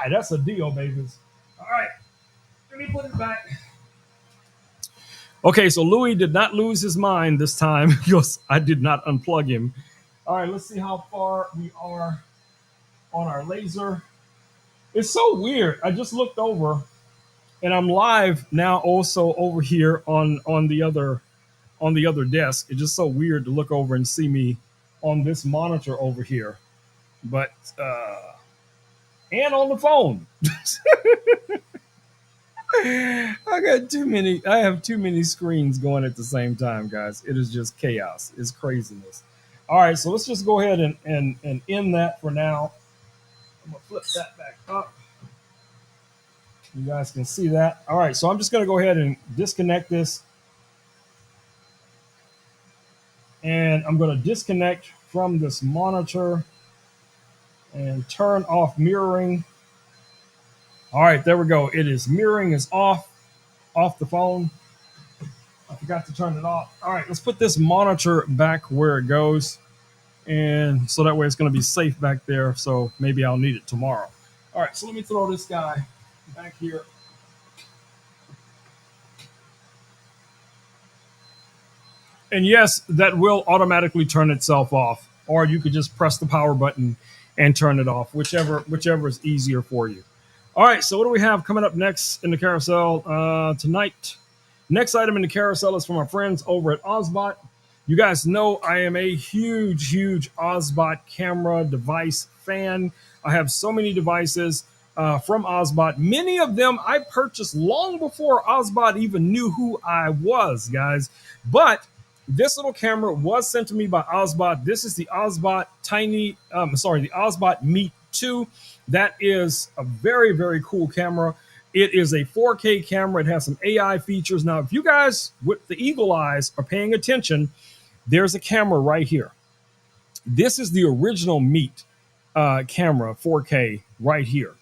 That's a deal, babies. All right, let me put it back. Okay, so Louis did not lose his mind this time because I did not unplug him. All right, let's see how far we are on our laser. It's so weird. I just looked over, and I'm live now also over here on the other desk. It's just so weird to look over and see me on this monitor over here, but and on the phone. I have too many screens going at the same time, guys. It is just chaos. It's craziness. All right, so let's just go ahead and end that for now. I'm gonna flip that back up. You guys can see that. All right, so I'm just gonna go ahead and disconnect this. And I'm going to disconnect from this monitor and turn off mirroring. All right, there we go. It is mirroring is off the phone. I forgot to turn it off. All right, let's put this monitor back where it goes. And so that way it's going to be safe back there. So maybe I'll need it tomorrow. All right, so let me throw this guy back here. And yes, that will automatically turn itself off, or you could just press the power button and turn it off, whichever is easier for you. All right, so what do we have coming up next in the carousel tonight? Next item in the carousel is from our friends over at Ozbot. You guys know I am a huge Ozbot camera device fan. I have so many devices from Ozbot. Many of them I purchased long before Ozbot even knew who I was, guys. But this little camera was sent to me by Ozbot. This is the Ozbot the Ozbot Meet 2. That is a very cool camera. It is a 4K camera. It has some AI features. Now, if you guys with the eagle eyes are paying attention, there's a camera right here. This is the original Meet camera, 4K, right here.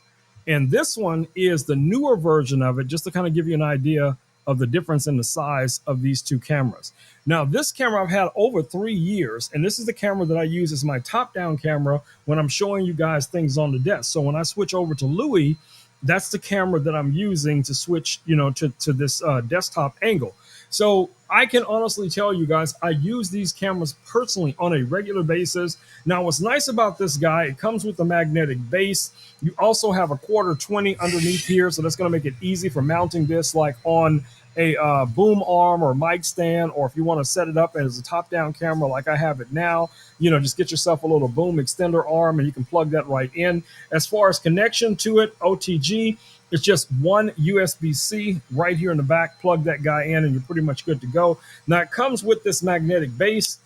And this one is the newer version of it, just to kind of give you an idea of the difference in the size of these two cameras. Now, this camera I've had over 3 years, and this is the camera that I use as my top-down camera when I'm showing you guys things on the desk. So when I switch over to Louis, that's the camera that I'm using to switch, to this desktop angle. So I can honestly tell you guys, I use these cameras personally on a regular basis. Now, what's nice about this guy, it comes with a magnetic base. You also have a 1/4-20 underneath here, so that's going to make it easy for mounting this like on a boom arm or mic stand, or if you want to set it up as a top-down camera like I have it now, just get yourself a little boom extender arm and you can plug that right in. As far as connection to it, OTG, it's just one USB-C right here in the back. Plug that guy in and you're pretty much good to go. Now, it comes with this magnetic base.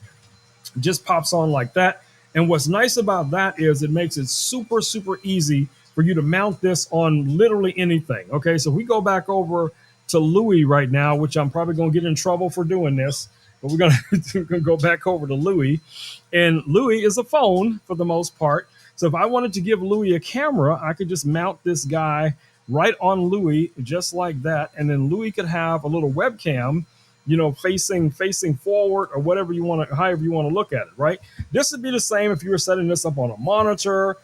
It just pops on like that. And what's nice about that is it makes it super easy for you to mount this on literally anything. Okay, so we go back over to Louis right now, which I'm probably going to get in trouble for doing this, but we're going to go back over to Louis. And Louis is a phone for the most part. So if I wanted to give Louis a camera, I could just mount this guy right on Louis, just like that. And then Louis could have a little webcam, facing forward or whatever you want to, however you want to look at it, right? This would be the same if you were setting this up on a monitor,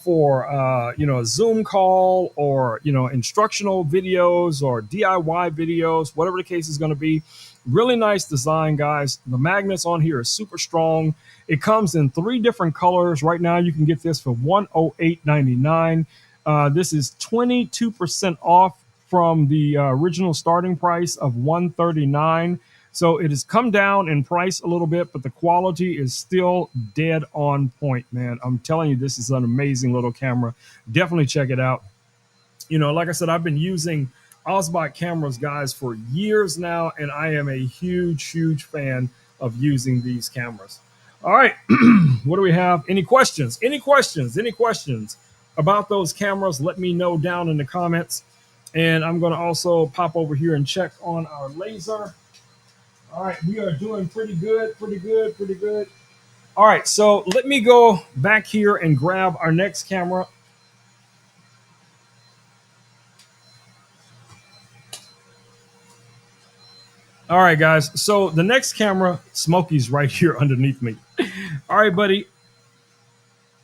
for, a Zoom call or, instructional videos or DIY videos, whatever the case is going to be. Really nice design, guys. The magnets on here are super strong. It comes in 3 different colors. Right now, you can get this for $108.99. This is 22% off from the original starting price of $139. So it has come down in price a little bit, but the quality is still dead on point, man. I'm telling you, this is an amazing little camera. Definitely check it out. You know, like I said, I've been using Osbot cameras, guys, for years now, and I am a huge fan of using these cameras. All right, what do we have? Any questions? Any questions? Any questions about those cameras? Let me know down in the comments. And I'm going to also pop over here and check on our laser. All right, we are doing pretty good, pretty good, pretty good. All right, so let me go back here and grab our next camera. All right, guys. So the next camera, Smokey's right here underneath me. All right, buddy.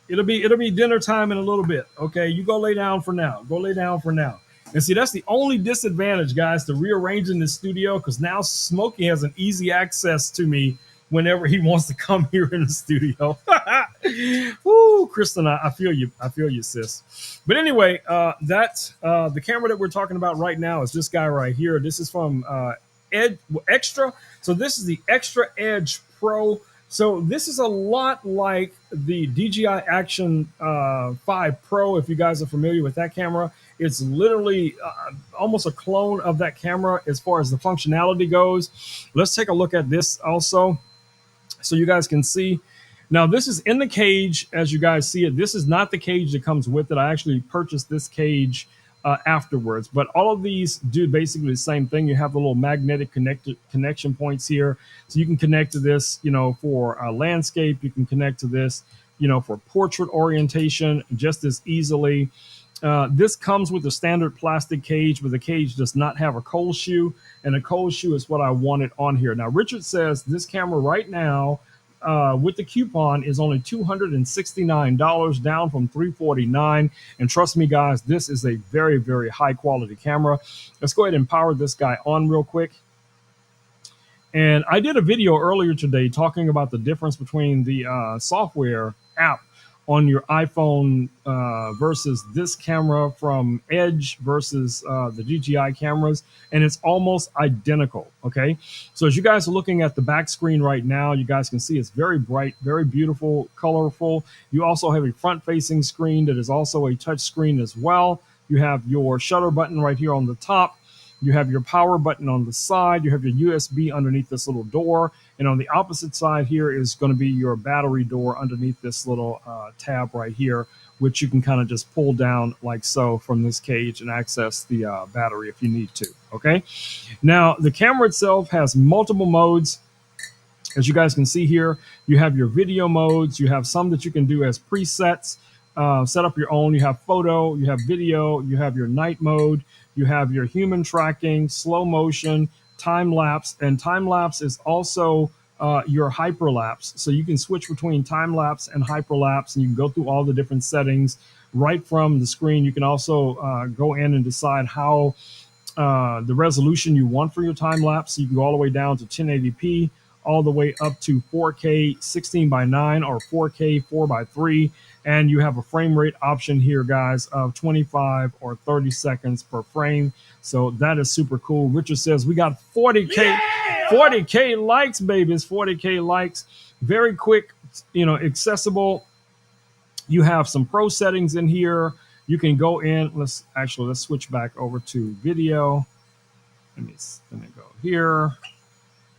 It'll be dinner time in a little bit. Okay, you go lay down for now. Go lay down for now. And see, that's the only disadvantage, guys, to rearranging the studio, because now Smokey has an easy access to me whenever he wants to come here in the studio. Woo, Kristen, I feel you. I feel you, sis. But anyway, that's the camera that we're talking about right now is this guy right here. This is from Extra. So this is the Extra Edge Pro. So this is a lot like the DJI Action 5 Pro. If you guys are familiar with that camera, it's literally almost a clone of that camera as far as the functionality goes. Let's take a look at this also, so you guys can see. Now this is in the cage as you guys see it. This is not the cage that comes with it. I actually purchased this cage afterwards, but all of these do basically the same thing. You have the little magnetic connection points here, so you can connect to this, you know, for landscape. You can connect to this, you know, for portrait orientation just as easily. This comes with a standard plastic cage, but the cage does not have a cold shoe, and a cold shoe is what I wanted on here. Now, Richard says this camera right now with the coupon is only $269, down from $349. And trust me, guys, this is a very high quality camera. Let's go ahead and power this guy on real quick. And I did a video earlier today talking about the difference between the software app on your iPhone versus this camera from Edge versus the DJI cameras, and it's almost identical. Okay, so as you guys are looking at the back screen right now, you guys can see it's very bright, very beautiful, colorful. You also have a front-facing screen that is also a touch screen as well. You have your shutter button right here on the top. You have your power button on the side. You have your USB underneath this little door. And on the opposite side here is going to be your battery door underneath this little tab right here, which you can kind of just pull down like so from this cage and access the battery if you need to. Okay. Now, the camera itself has multiple modes. As you guys can see here, you have your video modes. You have some that you can do as presets, set up your own. You have photo, you have video, you have your night mode. You have your human tracking, slow motion, time lapse, and time lapse is also your hyperlapse. So you can switch between time lapse and hyperlapse, and you can go through all the different settings right from the screen. You can also go in and decide how the resolution you want for your time lapse. So you can go all the way down to 1080p, all the way up to 4K 16:9 or 4K 4:3. And you have a frame rate option here, guys, of 25 or 30 seconds per frame. So that is super cool. Richard says we got 40K likes, babies, 40K likes. Very quick, you know, accessible. You have some pro settings in here. You can go in. Let's switch back over to video. Let me go here.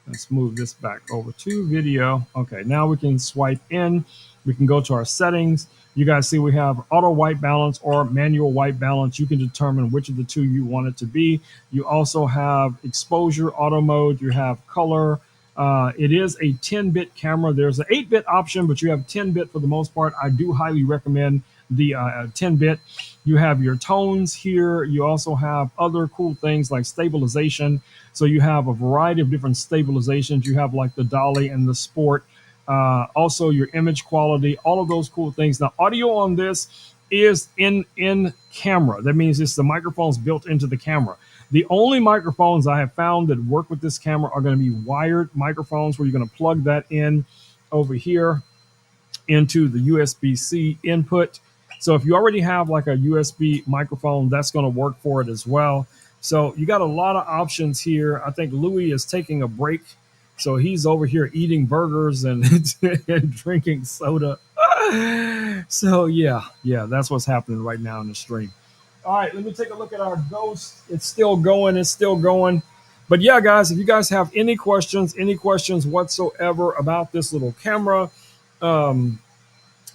Let's move this back over to video. Okay, now we can swipe in. We can go to our settings. You guys see we have auto white balance or manual white balance. You can determine which of the two you want it to be. You also have exposure, auto mode. You have color. It is a 10-bit camera. There's an 8-bit option, but you have 10-bit for the most part. I do highly recommend the 10-bit. You have your tones here. You also have other cool things like stabilization. So you have a variety of different stabilizations. You have like the dolly and the sport. Also your image quality, all of those cool things. Now, audio on this is in camera. That means it's the microphones built into the camera. The only microphones I have found that work with this camera are going to be wired microphones, where you're going to plug that in over here into the USB-C input. So if you already have like a USB microphone, that's going to work for it as well. So you got a lot of options here. I think Louis is taking a break So he's over here eating burgers and, and drinking soda. So yeah, that's what's happening right now in the stream. All right, let me take a look at our ghost. It's still going. It's still going. But yeah, guys, if you guys have any questions whatsoever about this little camera, um,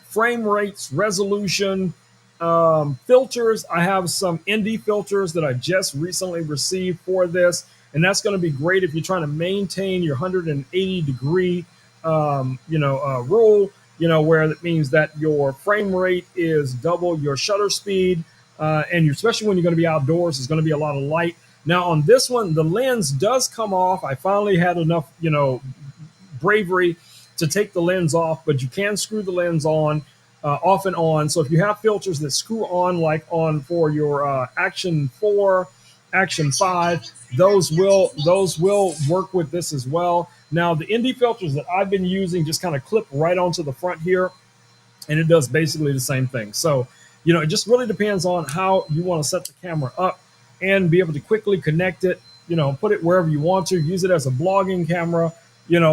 frame rates, resolution, filters. I have some indie filters that I just recently received for this, and that's going to be great if you're trying to maintain your 180-degree, rule. Where that means that your frame rate is double your shutter speed, and especially when you're going to be outdoors, there's going to be a lot of light. Now on this one, the lens does come off. I finally had enough, bravery to take the lens off, but you can screw the lens on, off and on. So if you have filters that screw on, like on for your Action 4, Action 5, those will work with this as well. Now the indie filters that I've been using just kind of clip right onto the front here, and it does basically the same thing. So, it just really depends on how you want to set the camera up and be able to quickly connect it, put it wherever you want to, use it as a blogging camera,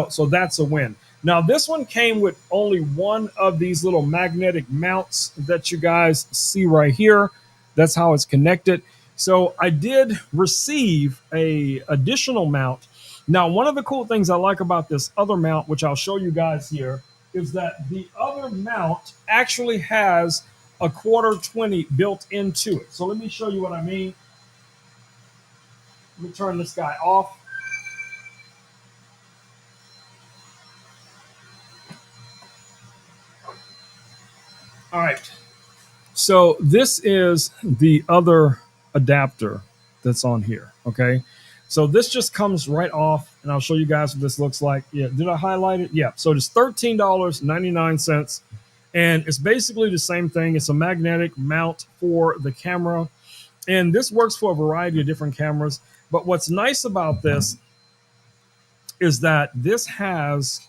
so that's a win. Now, this one came with only one of these little magnetic mounts that you guys see right here. That's how it's connected. So I did receive a additional mount. Now, one of the cool things I like about this other mount, which I'll show you guys here, is that the other mount actually has a quarter 20 built into it. So let me show you what I mean. Let me turn this guy off. All right. So this is the other adapter that's on here. Okay. So this just comes right off, and I'll show you guys what this looks like. Yeah, did I highlight it? Yeah. So it's $13.99. And it's basically the same thing. It's a magnetic mount for the camera. And this works for a variety of different cameras. But what's nice about this is that this has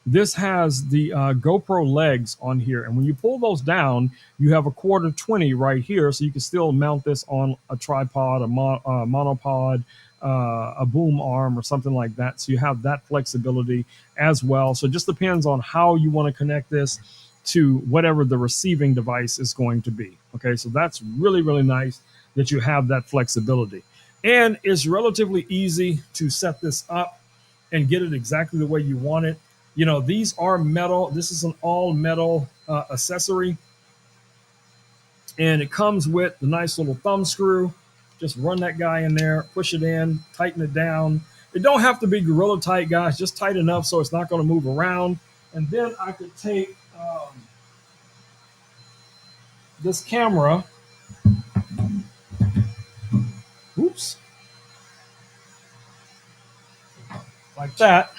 the GoPro legs on here, and when you pull those down, you have a quarter 20 right here, so you can still mount this on a tripod, a monopod, a boom arm, or something like that. So you have that flexibility as well. So it just depends on how you want to connect this to whatever the receiving device is going to be. Okay, so that's really, really nice that you have that flexibility. And it's relatively easy to set this up and get it exactly the way you want it. These are metal. This is an all metal accessory, and it comes with the nice little thumb screw. Just run that guy in there, push it in, tighten it down. It don't have to be gorilla tight, guys. Just tight enough so it's not going to move around. And then I could take this camera. Oops. Like that.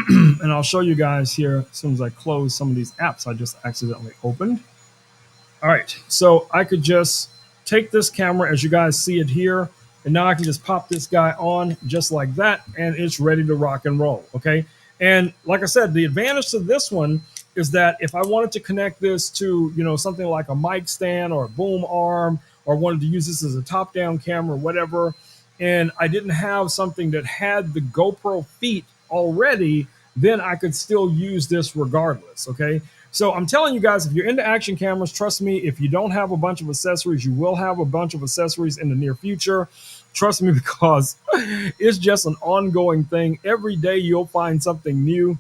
And I'll show you guys here as soon as I close some of these apps I just accidentally opened. All right, so I could just take this camera as you guys see it here, and now I can just pop this guy on just like that, and it's ready to rock and roll, okay? And like I said, the advantage to this one is that if I wanted to connect this to, something like a mic stand or a boom arm, or wanted to use this as a top-down camera, whatever, and I didn't have something that had the GoPro feet already, then I could still use this regardless, okay? So I'm telling you guys, if you're into action cameras, trust me, if you don't have a bunch of accessories, you will have a bunch of accessories in the near future. Trust me, because it's just an ongoing thing. Every day you'll find something new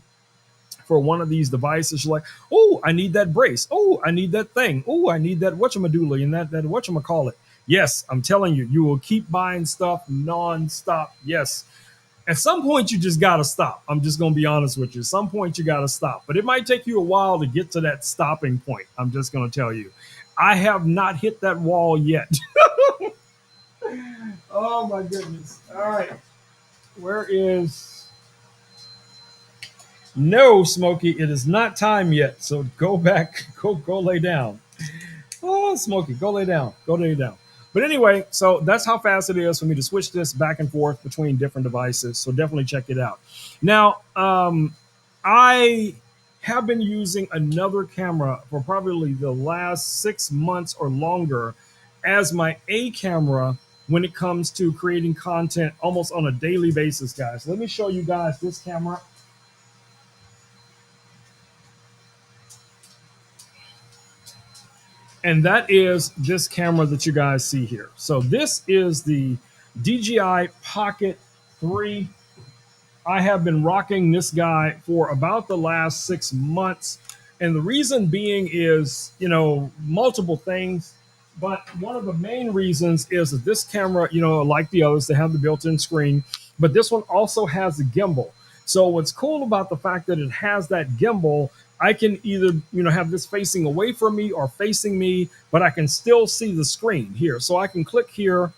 for one of these devices. You're like, oh, I need that brace. Oh, I need that thing. Oh, I need that whatchamadoodle and that whatchamacallit. Yes, I'm telling you, you will keep buying stuff nonstop. Yes. At some point, you just got to stop. I'm just going to be honest with you. At some point, you got to stop. But it might take you a while to get to that stopping point. I'm just going to tell you. I have not hit that wall yet. Oh, my goodness. All right. Where is. No, Smokey, it is not time yet. So go back. Go lay down. Oh, Smokey, go lay down. Go lay down. But anyway, so that's how fast it is for me to switch this back and forth between different devices. So definitely check it out. Now, I have been using another camera for probably the last 6 months or longer as my A camera when it comes to creating content almost on a daily basis, guys. Let me show you guys this camera. And that is this camera that you guys see here. So this is the DJI Pocket 3. I have been rocking this guy for about the last 6 months. And the reason being is, multiple things. But one of the main reasons is that this camera, like the others, they have the built-in screen, but this one also has a gimbal. So what's cool about the fact that it has that gimbal, I can either, have this facing away from me or facing me, but I can still see the screen here. So I can click here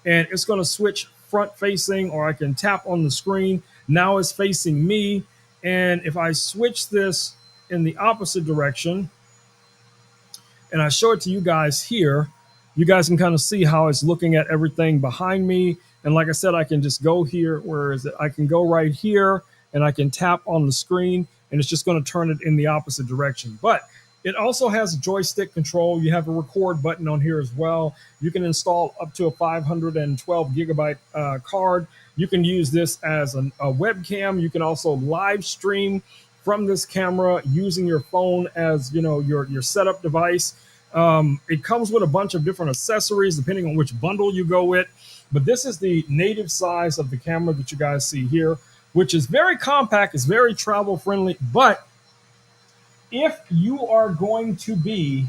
and it's going to switch front facing, or I can tap on the screen. Now it's facing me. And if I switch this in the opposite direction, and I show it to you guys here, you guys can kind of see how it's looking at everything behind me. And like I said, I can just go here. Where is it? I can go right here and I can tap on the screen and it's just going to turn it in the opposite direction. But it also has joystick control. You have a record button on here as well. You can install up to a 512 gigabyte card. You can use this as a webcam. You can also live stream from this camera using your phone as your setup device. It comes with a bunch of different accessories depending on which bundle you go with. But this is the native size of the camera that you guys see here, which is very compact. It's very travel friendly. But if you are going to be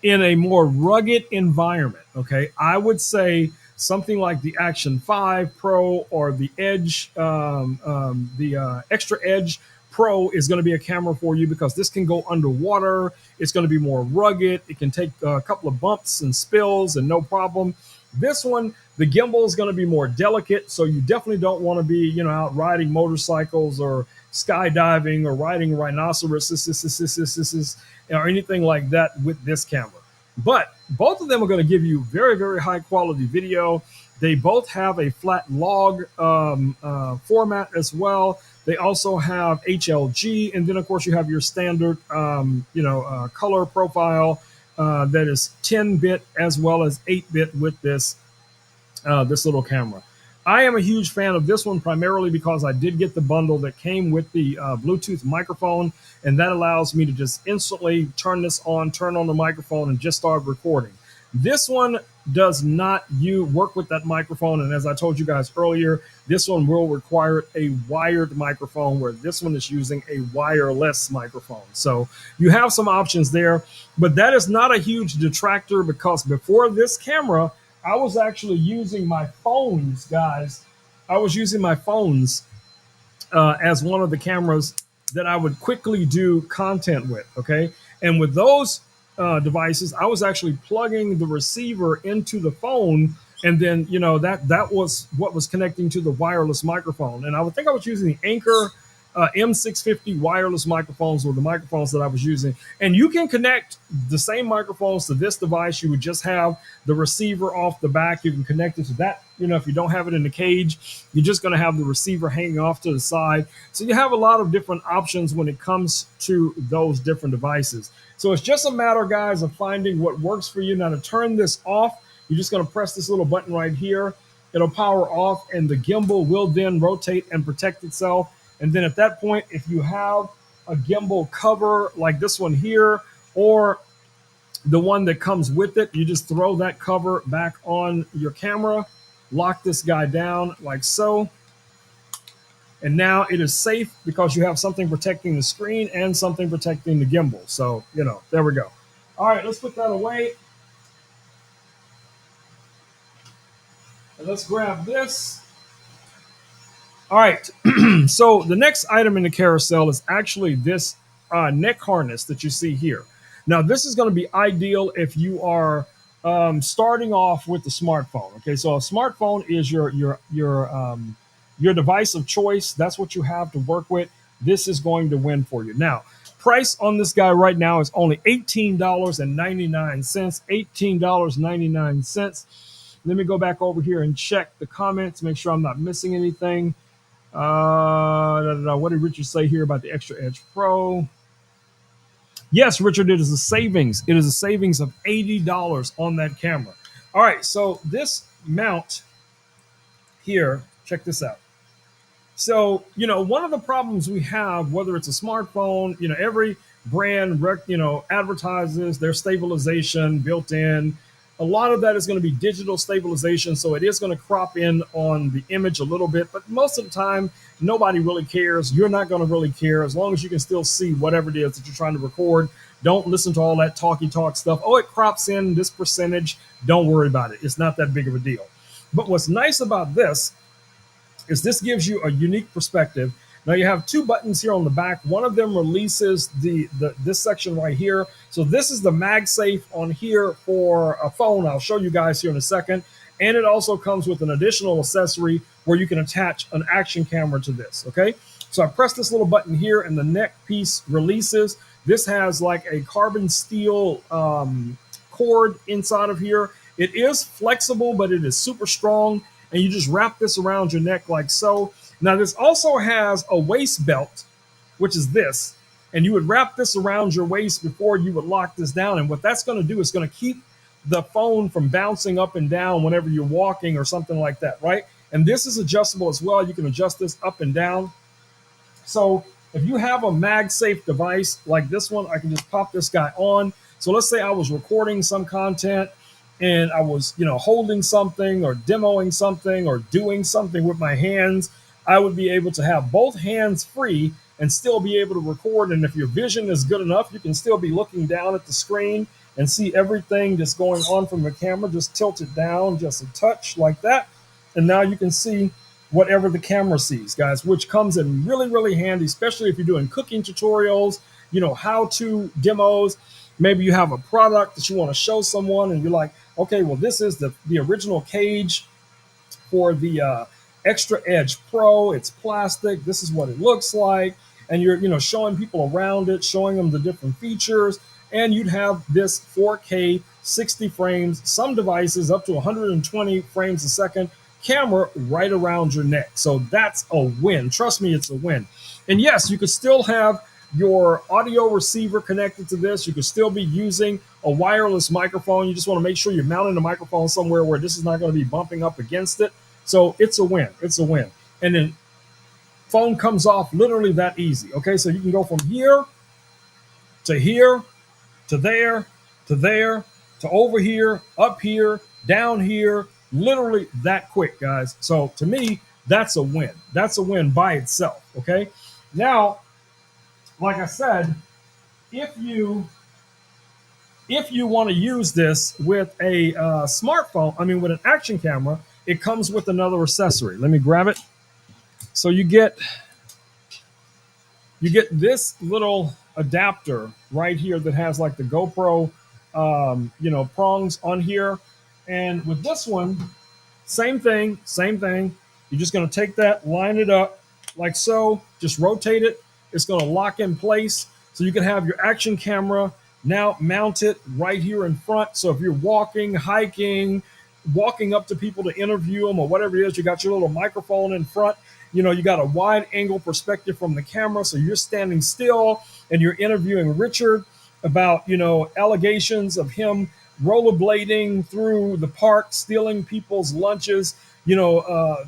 in a more rugged environment, okay, I would say something like the Action 5 Pro or the Edge, the Extra Edge Pro is going to be a camera for you because this can go underwater. It's going to be more rugged. It can take a couple of bumps and spills and no problem. This one, the gimbal is going to be more delicate, so you definitely don't want to be, out riding motorcycles or skydiving or riding rhinoceroses or anything like that with this camera. But both of them are going to give you very, very high quality video. They both have a flat log format as well. They also have HLG, and then of course you have your standard, color profile that is 10-bit as well as 8-bit with this little camera. I am a huge fan of this one primarily because I did get the bundle that came with the Bluetooth microphone, and that allows me to just instantly turn this on, turn on the microphone, and just start recording. This one does not work with that microphone, and as I told you guys earlier, this one will require a wired microphone, where this one is using a wireless microphone. So you have some options there, but that is not a huge detractor because before this camera, I was actually using my phones, guys. I was using my phones as one of the cameras that I would quickly do content with, okay? And with those devices, I was actually plugging the receiver into the phone, and then, that was what was connecting to the wireless microphone. And I think I was using the Anker M650 wireless microphones were the microphones that I was using. And you can connect the same microphones to this device. You would just have the receiver off the back. You can connect it to that. If you don't have it in the cage, you're just going to have the receiver hanging off to the side. So you have a lot of different options when it comes to those different devices. So it's just a matter, guys, of finding what works for you. Now, to turn this off, you're just going to press this little button right here. It'll power off, and the gimbal will then rotate and protect itself. And then at that point, if you have a gimbal cover like this one here, or the one that comes with it, you just throw that cover back on your camera, lock this guy down like so. And now it is safe because you have something protecting the screen and something protecting the gimbal. So, there we go. All right, let's put that away. And let's grab this. All right, so the next item in the carousel is actually this neck harness that you see here. Now, this is going to be ideal if you are starting off with the smartphone. Okay, so a smartphone is your device of choice. That's what you have to work with. This is going to win for you. Now, price on this guy right now is only $18.99. $18.99. Let me go back over here and check the comments, make sure I'm not missing anything. What did Richard say here about the Extra Edge Pro? Yes, Richard, it is a savings. It is a savings of $80 on that camera. All right, so this mount here, check this out. So, one of the problems we have, whether it's a smartphone, every brand, advertises their stabilization built in. A lot of that is going to be digital stabilization. So it is going to crop in on the image a little bit, but most of the time, nobody really cares. You're not going to really care as long as you can still see whatever it is that you're trying to record. Don't listen to all that talky talk stuff. Oh, it crops in this percentage. Don't worry about it. It's not that big of a deal. But what's nice about this is this gives you a unique perspective. Now you have two buttons here on the back. One of them releases the this section right here. So this is the MagSafe on here for a phone. I'll show you guys here in a second. And it also comes with an additional accessory where you can attach an action camera to this. Okay. So I press this little button here and the neck piece releases. This has like a carbon steel cord inside of here. It is flexible, but it is super strong. And you just wrap this around your neck like so. Now, this also has a waist belt, which is this. And you would wrap this around your waist before you would lock this down. And what that's going to do is going to keep the phone from bouncing up and down whenever you're walking or something like that, right? And this is adjustable as well. You can adjust this up and down. So if you have a MagSafe device like this one, I can just pop this guy on. So let's say I was recording some content and I was, holding something or demoing something or doing something with my hands. I would be able to have both hands free and still be able to record. And if your vision is good enough, you can still be looking down at the screen and see everything that's going on from the camera. Just tilt it down just a touch like that. And now you can see whatever the camera sees, guys, which comes in really, really handy, especially if you're doing cooking tutorials, how-to demos. Maybe you have a product that you want to show someone and you're like, okay, well, this is the original cage for the Extra Edge Pro. It's plastic. This is what it looks like. And you're, showing people around it, showing them the different features. And you'd have this 4K, 60 frames, some devices up to 120 frames a second camera right around your neck. So that's a win. Trust me, it's a win. And yes, you could still have your audio receiver connected to this. You could still be using a wireless microphone. You just want to make sure you're mounting the microphone somewhere where this is not going to be bumping up against it. So it's a win. It's a win. And then phone comes off literally that easy. Okay, so you can go from here to there to there to over here, up here, down here, literally that quick, guys. So to me, that's a win. That's a win by itself. Okay, now, like I said, if you want to use this with a smartphone, with an action camera, it comes with another accessory. Let me grab it. So you get this little adapter right here that has like the GoPro, prongs on here. And with this one, same thing. You're just going to take that, line it up like so, just rotate it. It's going to lock in place. So you can have your action camera now mounted right here in front. So if you're walking, hiking, walking up to people to interview them or whatever it is, you got your little microphone in front. You got a wide angle perspective from the camera. So you're standing still and you're interviewing Richard about, allegations of him rollerblading through the park, stealing people's lunches,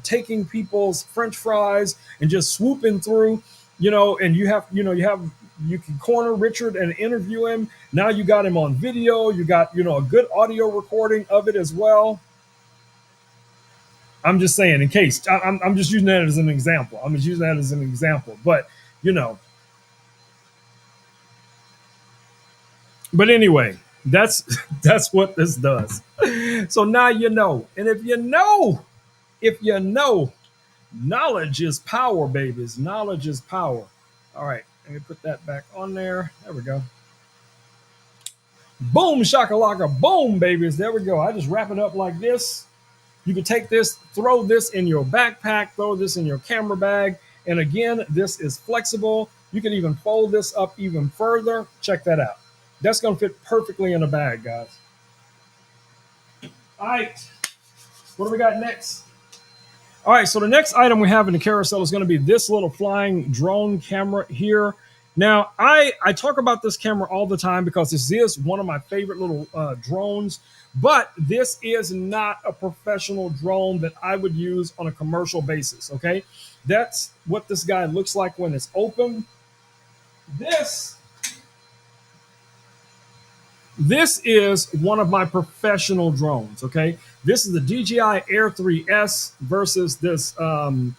taking people's French fries and just swooping through, and you can corner Richard and interview him. Now you got him on video. You got, a good audio recording of it as well. I'm just saying, in case I'm just using that as an example. But but anyway, that's that's what this does. So now you know, and if you know, knowledge is power, babies. Knowledge is power. All right, let me put that back on there. There we go. Boom, shakalaka, boom, babies. There we go. I just wrap it up like this. You can take this, throw this in your backpack, throw this in your camera bag. And again, this is flexible. You can even fold this up even further. Check that out. That's going to fit perfectly in a bag, guys. All right. What do we got next? All right. So the next item we have in the carousel is going to be this little flying drone camera here. Now, I talk about this camera all the time because this is one of my favorite little drones, but this is not a professional drone that I would use on a commercial basis. Okay, that's what this guy looks like when it's open. This This is one of my professional drones. Okay, this is the DJI Air 3S versus this X1,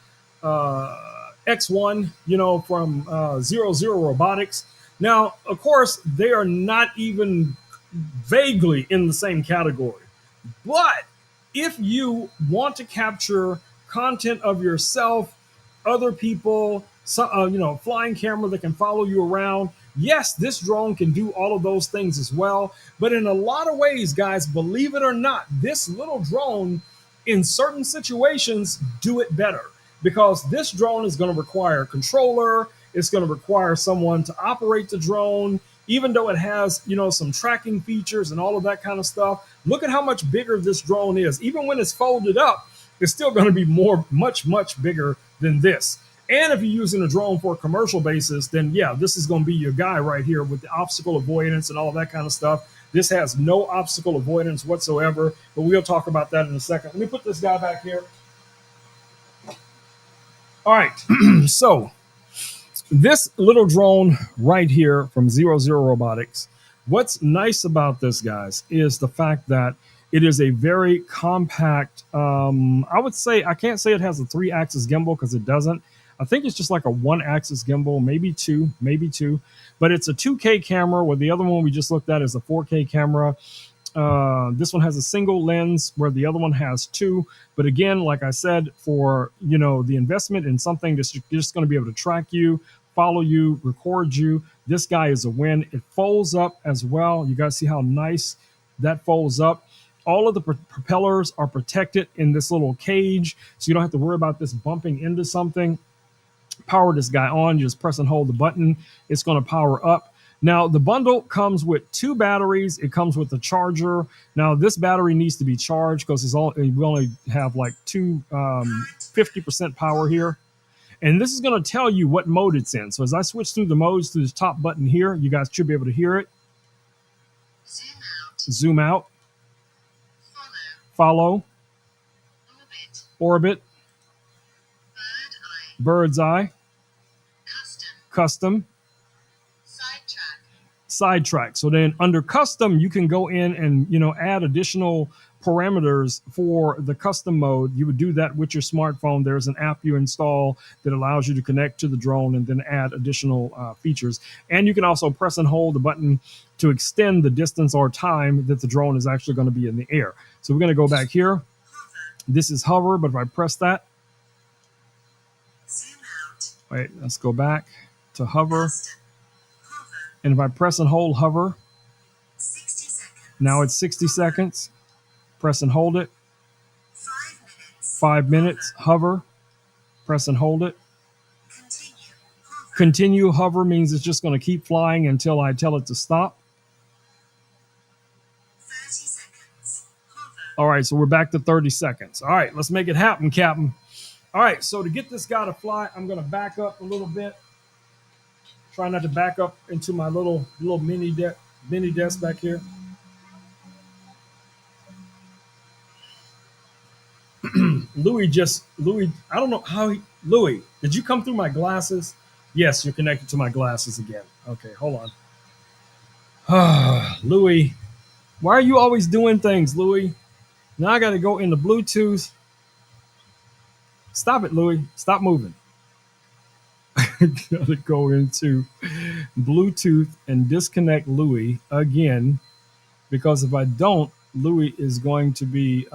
from Zero Zero Robotics. Now, of course, they are not even vaguely in the same category. But if you want to capture content of yourself, other people, flying camera that can follow you around, yes, this drone can do all of those things as well. But in a lot of ways, guys, believe it or not, this little drone in certain situations do it better because this drone is going to require a controller. It's going to require someone to operate the drone, even though it has, some tracking features and all of that kind of stuff. Look at how much bigger this drone is. Even when it's folded up, it's still going to be much bigger than this. And if you're using a drone for a commercial basis, then yeah, this is going to be your guy right here with the obstacle avoidance and all of that kind of stuff. This has no obstacle avoidance whatsoever, but we'll talk about that in a second. Let me put this guy back here. All right, so this little drone right here from Zero Zero Robotics, what's nice about this, guys, is the fact that it is a very compact, I would say, I can't say it has a 3-axis gimbal because it doesn't. I think it's just like a 1-axis gimbal, maybe two, but it's a 2K camera where the other one we just looked at is a 4K camera. This one has a single lens where the other one has two. But again, like I said, for the investment in something that's just going to be able to track you, follow you, record you, this guy is a win. It folds up as well. You guys see how nice that folds up. All of the propellers are protected in this little cage, so you don't have to worry about this bumping into something. Power this guy on, you just press and hold the button. It's going to power up. Now, the bundle comes with 2 batteries. It comes with a charger. Now, this battery needs to be charged because we only have like 50% power here. And this is going to tell you what mode it's in. So as I switch through the modes to this top button here, you guys should be able to hear it. Zoom out. Follow. Orbit. Bird's eye. Custom. Sidetrack. So then under custom, you can go in and add additional parameters for the custom mode. You would do that with your smartphone. There's an app you install that allows you to connect to the drone and then add additional features. And you can also press and hold the button to extend the distance or time that the drone is actually going to be in the air. So we're going to go back here. This is hover, but if I press that, wait, let's go back to hover. And if I press and hold hover, now it's 60 seconds. Press and hold it. 5 minutes, hover. Press and hold it. Continue hover means it's just going to keep flying until I tell it to stop. 30 seconds. All right, so we're back to 30 seconds. All right, let's make it happen, Captain. All right, so to get this guy to fly, I'm going to back up a little bit. Try not to back up into my little mini desk back here. Louis, I don't know how Louis, did you come through my glasses? Yes, you're connected to my glasses again. Okay, hold on. Louis, why are you always doing things, Louis? Now I got to go into Bluetooth. Stop it, Louis. Stop moving. Got to go into Bluetooth and disconnect Louis again, because if I don't, Louis is going to be,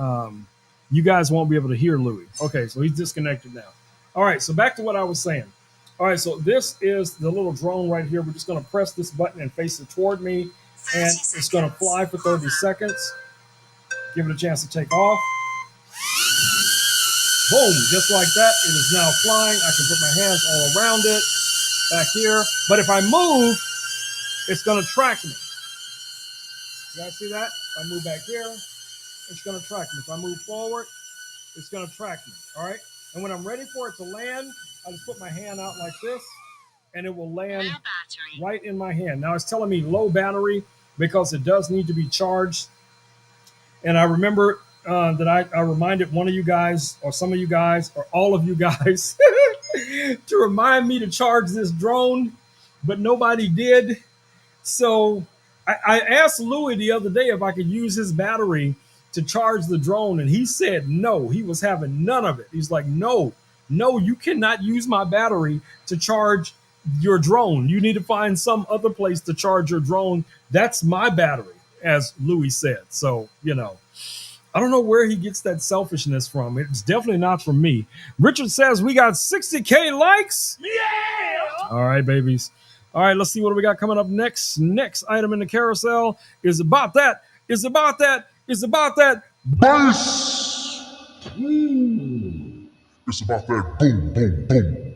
you guys won't be able to hear Louis. Okay, so he's disconnected now. All right, so back to what I was saying. All right, so this is the little drone right here. We're just going to press this button and face it toward me, and it's going to fly for 30 seconds. Give it a chance to take off. Boom, just like that, it is now flying. I can put my hands all around it back here. But if I move, it's going to track me. You guys see that? If I move back here, it's going to track me. If I move forward, it's going to track me. All right? And when I'm ready for it to land, I just put my hand out like this. and it will land right in my hand. Now it's telling me low battery because it does need to be charged. And I remember that I reminded one of you guys, or some of you guys, or all of you guys, to remind me to charge this drone, but nobody did. So I asked Louis the other day if I could use his battery to charge the drone, and he said no. He was having none of it. He's like, no, you cannot use my battery to charge your drone. You need to find some other place to charge your drone. That's my battery, as Louis said. So, I don't know where he gets that selfishness from. It's definitely not from me. Richard says we got 60K likes. Yeah. All right, babies. All right, let's see what we got coming up next. Next item in the carousel is about that. Is about that. Is about that. Bass! Ooh. It's about that boom, boom, boom.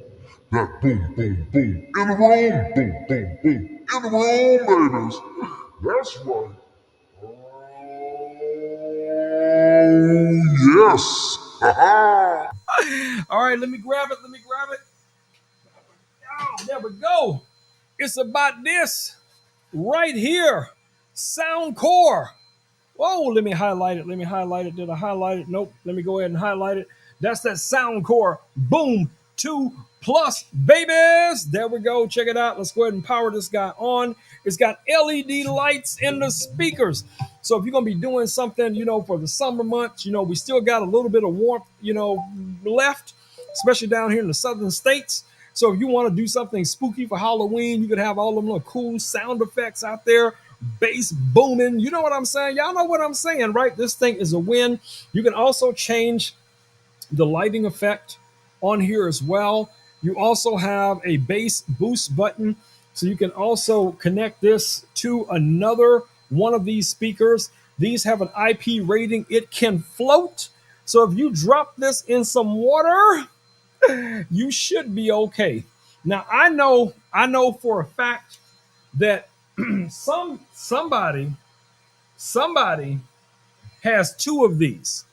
That boom, boom, boom. In the room, boom, boom, boom. In the room, babies. That's right. Oh, yes. Ha-ha. All right, let me grab it. Oh, there we go. It's about this right here. Sound core. Oh, let me highlight it. Did I highlight it? Nope. Let me go ahead and highlight it. That's that Sound Core Boom 2 Plus, babies. There we go. Check it out. Let's go ahead and power this guy on. It's got LED lights in the speakers. So if you're going to be doing something, for the summer months, we still got a little bit of warmth, left, especially down here in the southern states. So if you want to do something spooky for Halloween, you could have all them little cool sound effects out there, bass booming. You know what I'm saying? Y'all know what I'm saying, right? This thing is a win. You can also change the lighting effect on here as well. You also have a bass boost button. So you can also connect this to another one of these speakers. These have an IP rating. It can float. So if you drop this in some water, you should be okay. Now I know for a fact that somebody has two of these.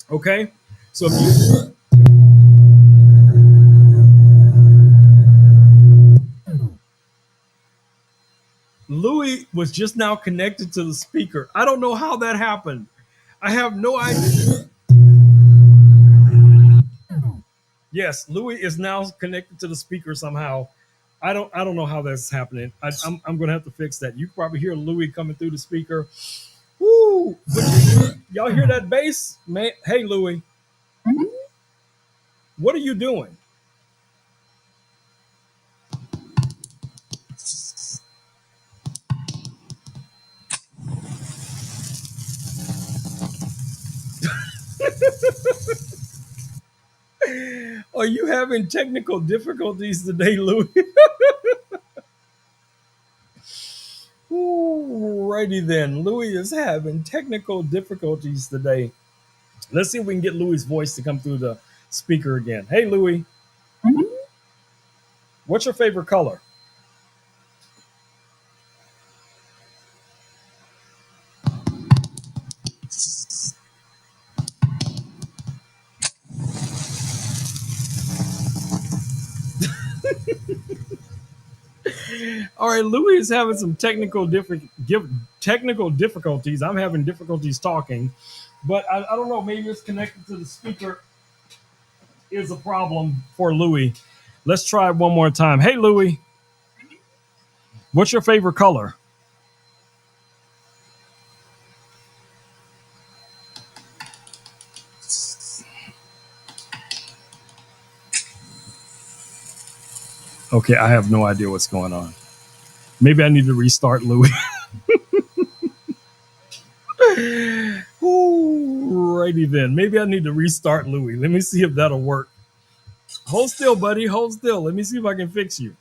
Okay, so if you Louis was just now connected to the speaker. I don't know how that happened. I have no idea. Yes, Louis is now connected to the speaker somehow. I don't know how that's happening. I'm gonna have to fix that. You probably hear Louis coming through the speaker. Woo! Y'all hear that bass? Man, hey Louis, what are you doing? Are you having technical difficulties today, Louis? Alrighty then. Louis is having technical difficulties today. Let's see if we can get Louis' voice to come through the speaker again. Hey, Louis, what's your favorite color? All right, Louis is having some technical difficulties. I'm having difficulties talking, but I don't know. Maybe it's connected to the speaker is a problem for Louis. Let's try it one more time. Hey, Louis, what's your favorite color? Okay, I have no idea what's going on. Maybe I need to restart Louis. Alrighty then. Maybe I need to restart Louis. Let me see if that'll work. Hold still, buddy. Hold still. Let me see if I can fix you.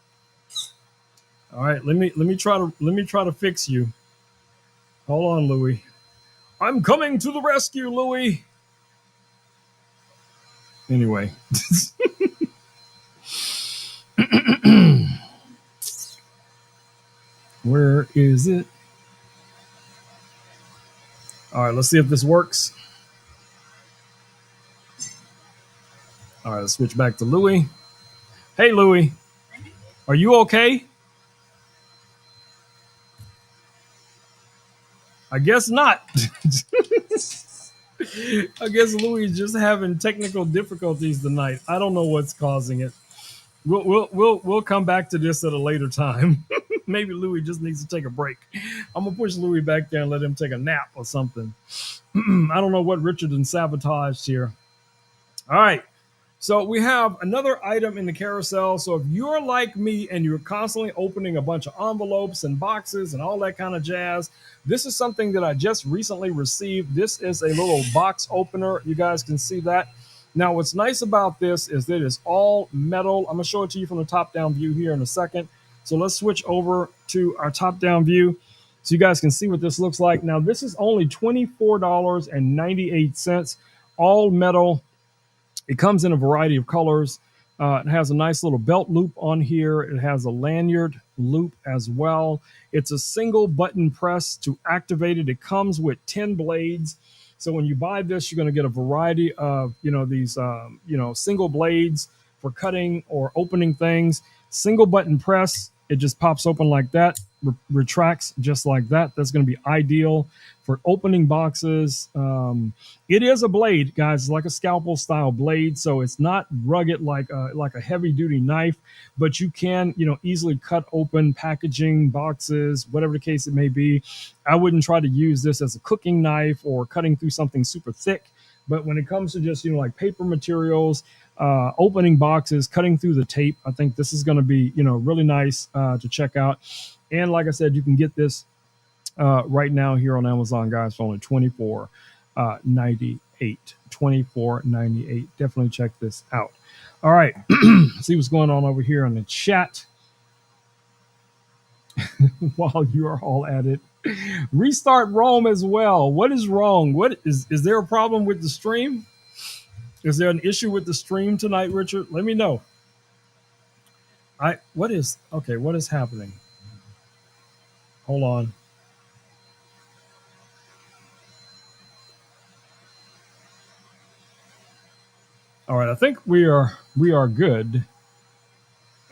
All right, let me try to fix you. Hold on, Louis. I'm coming to the rescue, Louis. Anyway. Where is it? All right, let's see if this works. All right, let's switch back to Louis. Hey, Louis. Are you okay? I guess not. I guess Louis is just having technical difficulties tonight. I don't know what's causing it. We'll come back to this at a later time. Maybe Louis just needs to take a break. I'm gonna push Louis back there and let him take a nap or something. I don't know what Richard and sabotaged here. All right. So we have another item in the carousel. So if you're like me and you're constantly opening a bunch of envelopes and boxes and all that kind of jazz, this is something that I just recently received. This is a little box opener. You guys can see that. Now, what's nice about this is that it's all metal. I'm going to show it to you from the top down view here in a second. So let's switch over to our top down view so you guys can see what this looks like. Now, this is only $24.98, all metal. It comes in a variety of colors. It has a nice little belt loop on here. It has a lanyard loop as well. It's a single button press to activate it. It comes with 10 blades. So when you buy this, you're going to get a variety of, these, single blades for cutting or opening things. Single button press. It just pops open like that, retracts just like that. That's going to be ideal for opening boxes. It is a blade, guys. It's like a scalpel style blade, so it's not rugged like a heavy duty knife, but you can easily cut open packaging, boxes, whatever the case it may be. I wouldn't try to use this as a cooking knife or cutting through something super thick. But when it comes to just like paper materials, opening boxes, cutting through the tape, I think this is going to be really nice to check out. And like I said, you can get this right now here on Amazon, guys, for only $24.98. $24.98. Definitely check this out. All right, see what's going on over here in the chat while you are all at it. Restart Rome as well. What is wrong? What is there a problem with the stream? Is there an issue with the stream tonight, Richard? Let me know. What is happening? Hold on. All right, I think we are good.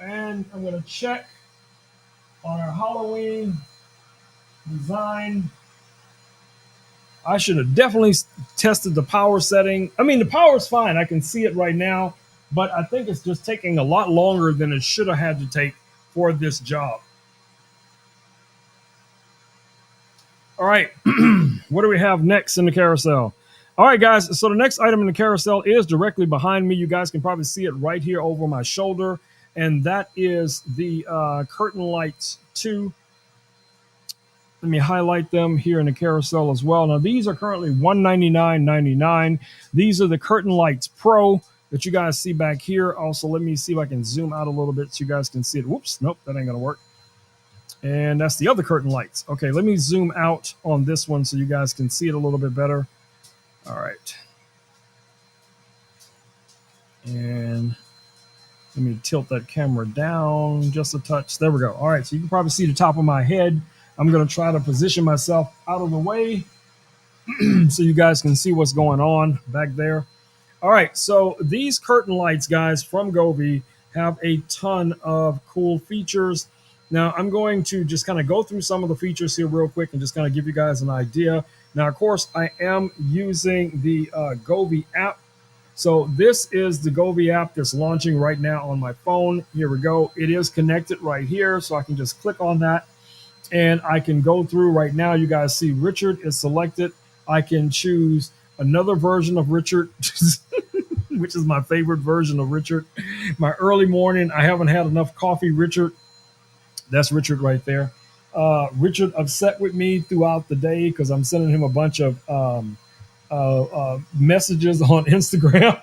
And I'm going to check on our Halloween design. I should have definitely tested the power setting. I mean, the power is fine. I can see it right now, but I think it's just taking a lot longer than it should have had to take for this job. All right, what do we have next in the carousel? All right, guys, so the next item in the carousel is directly behind me. You guys can probably see it right here over my shoulder, and that is the curtain lights 2. Let me highlight them here in the carousel as well. Now, these are currently $199.99. These are the Curtain Lights Pro that you guys see back here. Also, let me see if I can zoom out a little bit so you guys can see it. Whoops, nope, that ain't going to work. And that's the other curtain lights. Okay, let me zoom out on this one so you guys can see it a little bit better. All right. And let me tilt that camera down just a touch. There we go. All right, so you can probably see the top of my head. I'm going to try to position myself out of the way so you guys can see what's going on back there. All right, so these curtain lights, guys, from Govee have a ton of cool features. Now, I'm going to just kind of go through some of the features here real quick and just kind of give you guys an idea. Now, of course, I am using the Govee app. So this is the Govee app that's launching right now on my phone. Here we go. It is connected right here, so I can just click on that. And I can go through right now. You guys see Richard is selected. I can choose another version of Richard, which is my favorite version of Richard. My early morning, I haven't had enough coffee, Richard. That's Richard right there. Richard upset with me throughout the day because I'm sending him a bunch of messages on Instagram.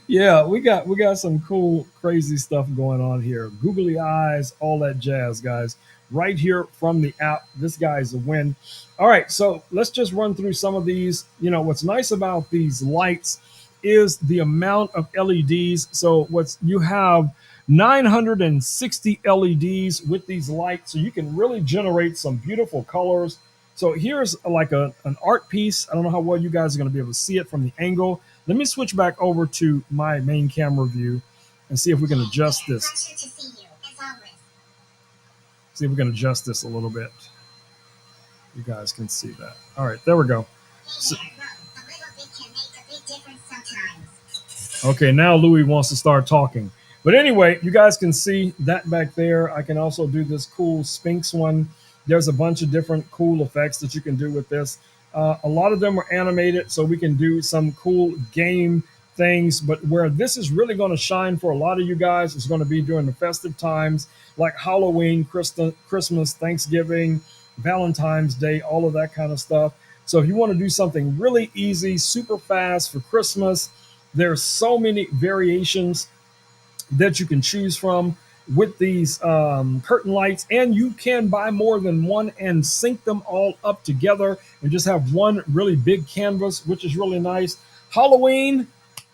Yeah, we got some cool, crazy stuff going on here. Googly eyes, all that jazz, guys. Right here from the app. This guy's a win. All right, so let's just run through some of these. What's nice about these lights is the amount of LEDs. So you have 960 LEDs with these lights, so you can really generate some beautiful colors. So here's like an art piece. I don't know how well you guys are going to be able to see it from the angle. Let me switch back over to my main camera view, and see if we can adjust this. Pleasure to see you, as always. See if we can adjust this a little bit. You guys can see that. All right, there we go. Hey there, a little bit can make a big difference sometimes. Okay, now Louis wants to start talking. But anyway, you guys can see that back there. I can also do this cool Sphinx one. There's a bunch of different cool effects that you can do with this. A lot of them are animated, so we can do some cool game things. But where this is really going to shine for a lot of you guys is going to be during the festive times like Halloween, Christmas, Thanksgiving, Valentine's Day, all of that kind of stuff. So if you want to do something really easy, super fast for Christmas, there's so many variations that you can choose from with these curtain lights, and you can buy more than one and sync them all up together and just have one really big canvas, which is really nice. Halloween,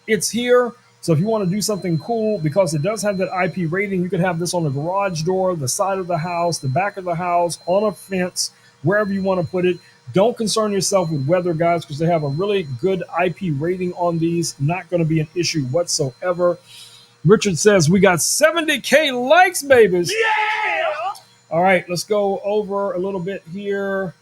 it's here. So if you want to do something cool, because it does have that IP rating, you could have this on the garage door, the side of the house, the back of the house, on a fence, wherever you want to put it. Don't concern yourself with weather, guys, because they have a really good IP rating on these. Not going to be an issue whatsoever. Richard says we got 70K likes, babies. Yeah! All right, let's go over a little bit here.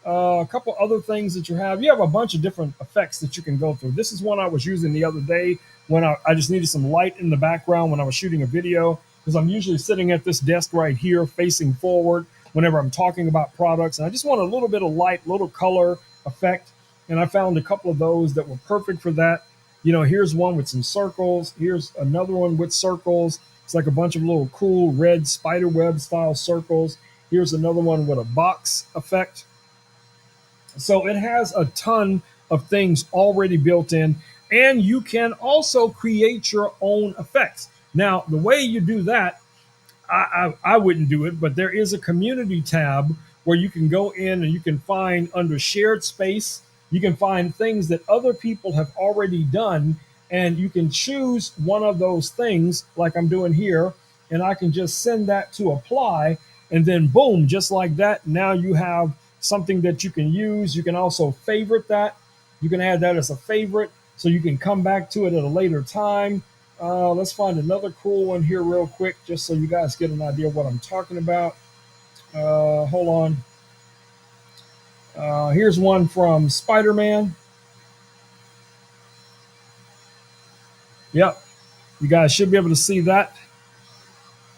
A couple other things that you have. You have a bunch of different effects that you can go through. This is one I was using the other day when I just needed some light in the background when I was shooting a video, because I'm usually sitting at this desk right here facing forward whenever I'm talking about products. And I just want a little bit of light, little color effect. And I found a couple of those that were perfect for that. You know, here's one with some circles. Here's another one with circles. It's like a bunch of little cool red spider web style circles. Here's another one with a box effect. So it has a ton of things already built in, and you can also create your own effects. Now, the way you do that, I wouldn't do it, but there is a community tab where you can go in and you can find under shared space, you can find things that other people have already done, and you can choose one of those things like I'm doing here, and I can just send that to apply, and then boom, just like that, now you have something that you can use. You can also favorite that. You can add that as a favorite so you can come back to it at a later time. Let's find another cool one here real quick, just so you guys get an idea of what I'm talking about. Hold on. Here's one from Spider-Man. Yep, you guys should be able to see that.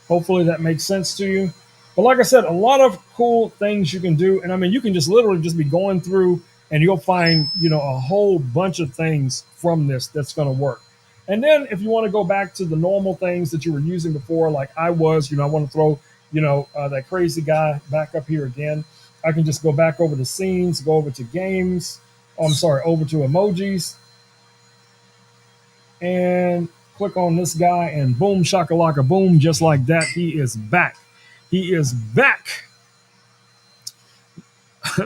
Hopefully that makes sense to you. But like I said, a lot of cool things you can do. And I mean, you can just literally just be going through and you'll find, you know, a whole bunch of things from this that's going to work. And then if you want to go back to the normal things that you were using before, like I was, you know, I want to throw, you know, that crazy guy back up here again. I can just go back over to scenes, go over to games. Oh, I'm sorry, over to emojis. And click on this guy and boom, shakalaka, boom, just like that. He is back. He is back.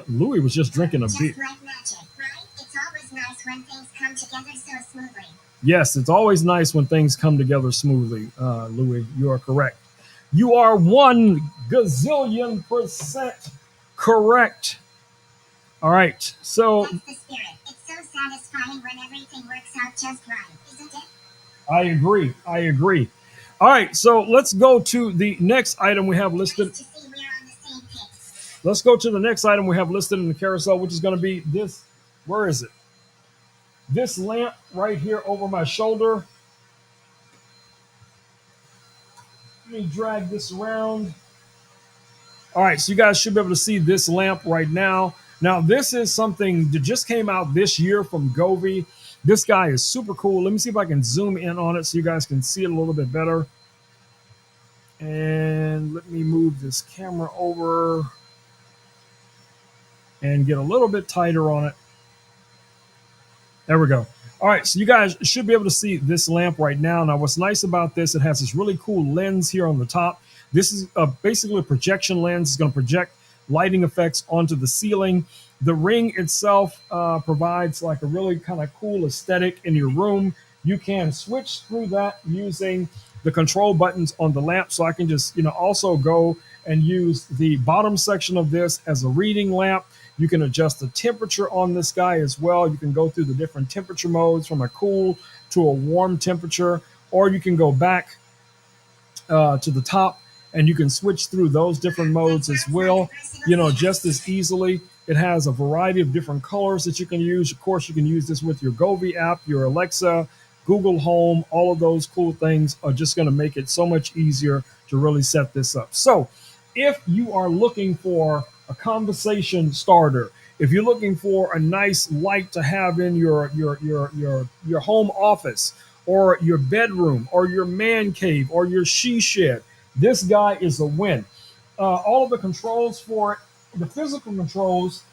Louis was just drinking a beer. Just like magic, right? It's always nice when things come together so smoothly. Yes, it's always nice when things come together smoothly, Louis. You are correct. You are 1 gazillion% correct. All right, so That's the spirit. It's so satisfying when everything works out just right, isn't it? I agree. I agree. All right, so let's go to the next item we have listed. Nice to see we're on the same page. Let's go to the next item we have listed in the carousel, which is going to be this. Where is it? This lamp right here over my shoulder. Let me drag this around. All right, so you guys should be able to see this lamp right now. Now, this is something that just came out this year from Govee. This guy is super cool. Let me see if I can zoom in on it so you guys can see it a little bit better. And let me move this camera over and get a little bit tighter on it. There we go. All right, so you guys should be able to see this lamp right now. Now, what's nice about this, it has this really cool lens here on the top. This is basically a projection lens. It's going to project lighting effects onto the ceiling. The ring itself provides like a really kind of cool aesthetic in your room. You can switch through that using the control buttons on the lamp. So I can just, you know, also go and use the bottom section of this as a reading lamp. You can adjust the temperature on this guy as well. You can go through the different temperature modes from a cool to a warm temperature. or you can go back to the top and you can switch through those different modes as well, just as easily. It has a variety of different colors that you can use. Of course, you can use this with your Govee app, your Alexa, Google Home. All of those cool things are just going to make it so much easier to really set this up. So if you are looking for a conversation starter, if you're looking for a nice light to have in your home office, or your bedroom, or your man cave, or your she shed, this guy is a win. All of the controls for it, the physical controls,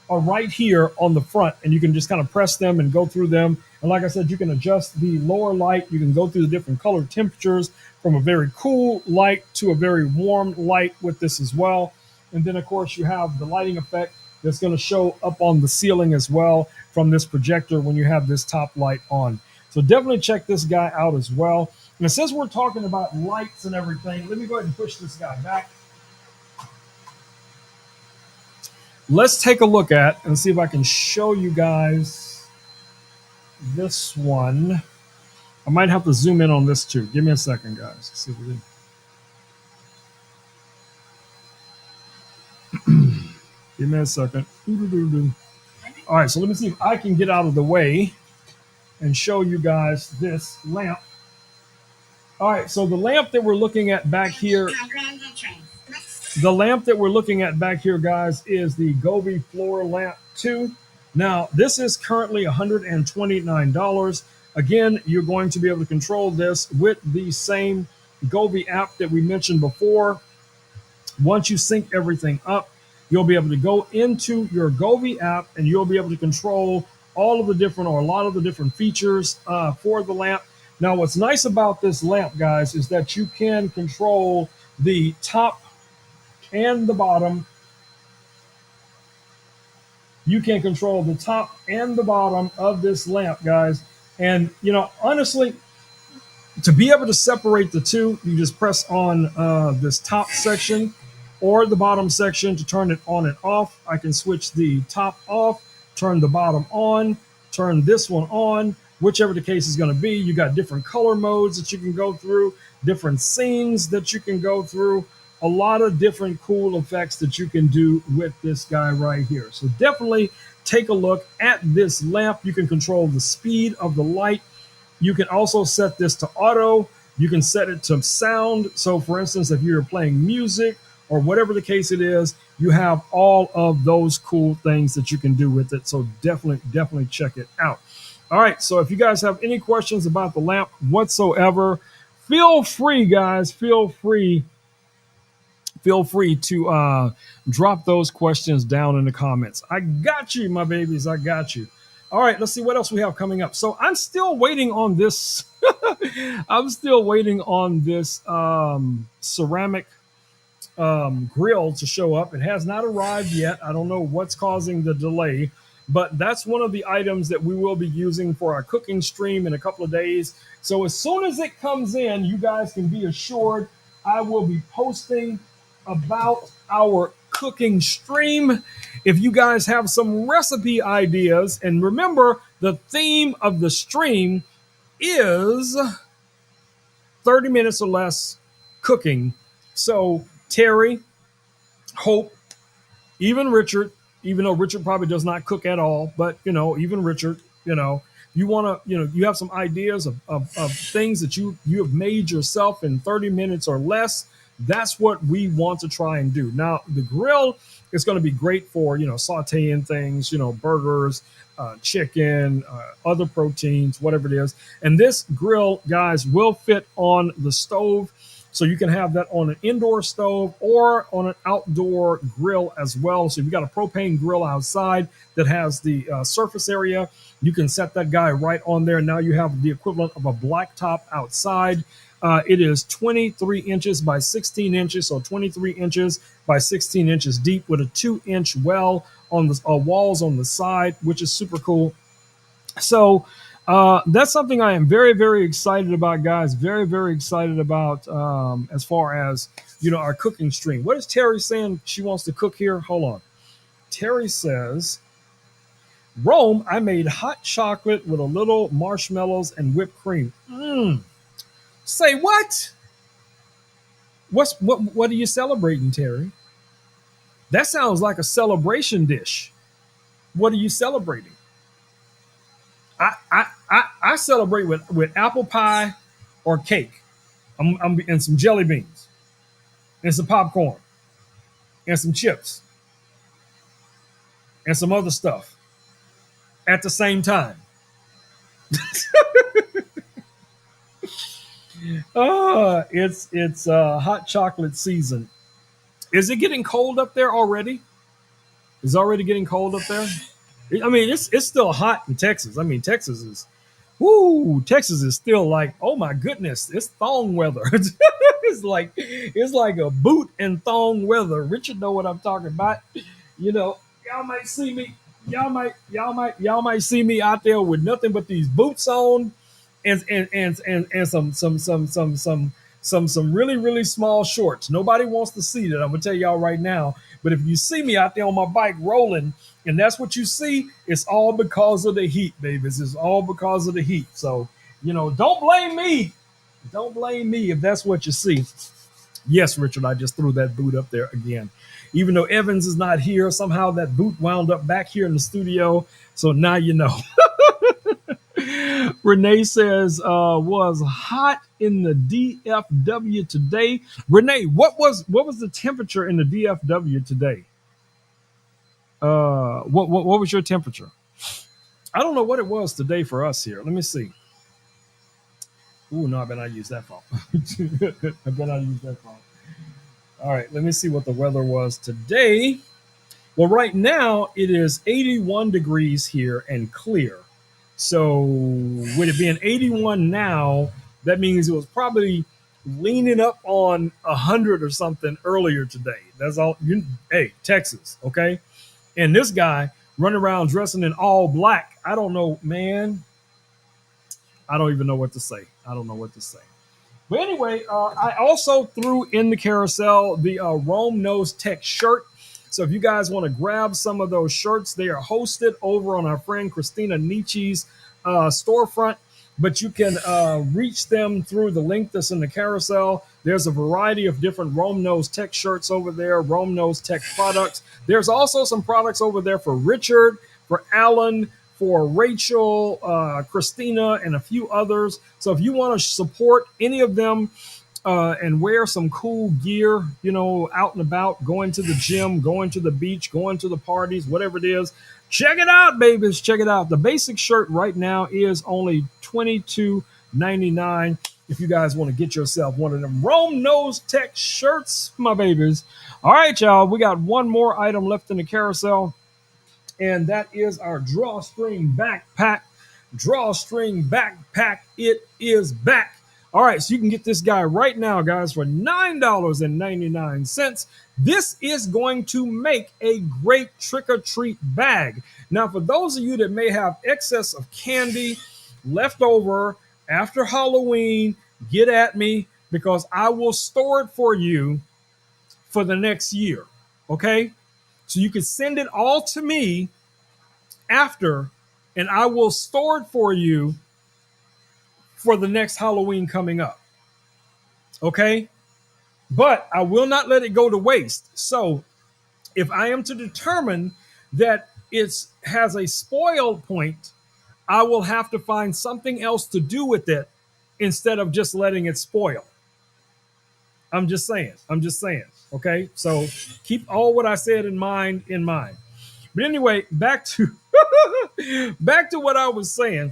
are right here on the front, and you can just kind of press them and go through them. And like I said, you can adjust the lower light. You can go through the different color temperatures from a very cool light to a very warm light with this as well. And then, of course, you have the lighting effect that's going to show up on the ceiling as well from this projector when you have this top light on. So definitely check this guy out as well. And since we're talking about lights and everything, let me go ahead and push this guy back. Let's take a look at and see if I can show you guys this one. I might have to zoom in on this too. Give me a second, guys. Let's see if we can. Give me a second. All right, so let me see if I can get out of the way and show you guys this lamp. All right, so the lamp that we're looking at back here, guys, is the Govee Floor Lamp 2. Now, this is currently $129. Again, you're going to be able to control this with the same Govee app that we mentioned before. Once you sync everything up, you'll be able to go into your Govee app and you'll be able to control all of the different, or a lot of the different features for the lamp. Now, what's nice about this lamp, guys, is that you can control the top and the bottom. You can control the top and the bottom of this lamp, guys. And, honestly, to be able to separate the two, you just press on this top section or the bottom section to turn it on and off. I can switch the top off, turn the bottom on, turn this one on, whichever the case is going to be. You got different color modes that you can go through, different scenes that you can go through, a lot of different cool effects that you can do with this guy right here. So definitely take a look at this lamp. You can control the speed of the light. You can also set this to auto. You can set it to sound. So for instance, if you're playing music or whatever the case it is, you have all of those cool things that you can do with it. So definitely check it out. All right. So if you guys have any questions about the lamp whatsoever, feel free, guys, feel free to drop those questions down in the comments. I got you, my babies. I got you. All right, let's see what else we have coming up. So I'm still waiting on this. I'm still waiting on this ceramic grill to show up. It has not arrived yet. I don't know what's causing the delay, but that's one of the items that we will be using for our cooking stream in a couple of days. So as soon as it comes in, you guys can be assured I will be posting about our cooking stream. If you guys have some recipe ideas, and remember, the theme of the stream is 30 minutes or less cooking. So Terry, Hope, even Richard, even though Richard probably does not cook at all, but even Richard, you want to, you have some ideas of things that you have made yourself in 30 minutes or less. That's what we want to try and do. Now, the grill is going to be great for, sauteing things, burgers, chicken, other proteins, whatever it is. And this grill, guys, will fit on the stove. So you can have that on an indoor stove or on an outdoor grill as well. So if you got a propane grill outside that has the surface area, you can set that guy right on there. Now you have the equivalent of a blacktop outside. It is 23 inches by 16 inches, so 23 inches by 16 inches deep with a 2-inch well on the walls on the side, which is super cool. So that's something I am very, very excited about, guys. Very, very excited about as far as, our cooking stream. What is Terry saying she wants to cook here? Hold on. Terry says Rome, I made hot chocolate with a little marshmallows and whipped cream. Say what? What are you celebrating, Terry? That sounds like a celebration dish. What are you celebrating? I celebrate with apple pie or cake. And some jelly beans and some popcorn and some chips and some other stuff at the same time. It's hot chocolate season. Is it getting cold up there already? Is it already getting cold up there? I mean, it's still hot in Texas. I mean, Texas is still like, oh my goodness, it's thong weather. It's like a boot and thong weather. Richard know what I'm talking about. You know, y'all might see me, y'all might see me out there with nothing but these boots on and some really really small shorts. Nobody wants to see that. I'm gonna tell y'all right now. But if you see me out there on my bike rolling, and that's what you see, it's all because of the heat, babies. It's all because of the heat. So don't blame me. Don't blame me if that's what you see. Yes, Richard, I just threw that boot up there again. Even though Evans is not here, somehow that boot wound up back here in the studio. So now you know. Renee says, was hot in the DFW today. Renee, what was the temperature in the DFW today? What was your temperature? I don't know what it was today for us here. Let me see. Ooh, no, I better not use that phone. I better not use that phone. All right, let me see what the weather was today. Well, right now it is 81 degrees here and clear. So, with it being 81 now, that means it was probably leaning up on 100 or something earlier today. That's all. Hey, Texas, okay? And this guy running around dressing in all black. I don't know, man. I don't even know what to say. I don't know what to say. But anyway, I also threw in the carousel the Rome Knows Tech shirt. So if you guys want to grab some of those shirts, they are hosted over on our friend Christina Nietzsche's storefront. But you can reach them through the link that's in the carousel. There's a variety of different Rome Knows Tech shirts over there, Rome Knows Tech products. There's also some products over there for Richard, for Alan, for Rachel, Christina, and a few others. So if you want to support any of them and wear some cool gear, out and about, going to the gym, going to the beach, going to the parties, whatever it is, check it out, babies. Check it out. The basic shirt right now is only $22.99. If you guys want to get yourself one of them Rome Knows Tech shirts, my babies. All right, y'all. We got one more item left in the carousel, and that is our drawstring backpack. Drawstring backpack. It is back. All right, so you can get this guy right now, guys, for $9.99. This is going to make a great trick-or-treat bag. Now, for those of you that may have excess of candy left over after Halloween, get at me, because I will store it for you for the next year, okay? So you can send it all to me after, and I will store it for you for the next Halloween coming up. Okay? But I will not let it go to waste. So if I am to determine that it has a spoil point, I will have to find something else to do with it instead of just letting it spoil. I'm just saying. Okay? So keep all what I said in mind. But anyway, back to what I was saying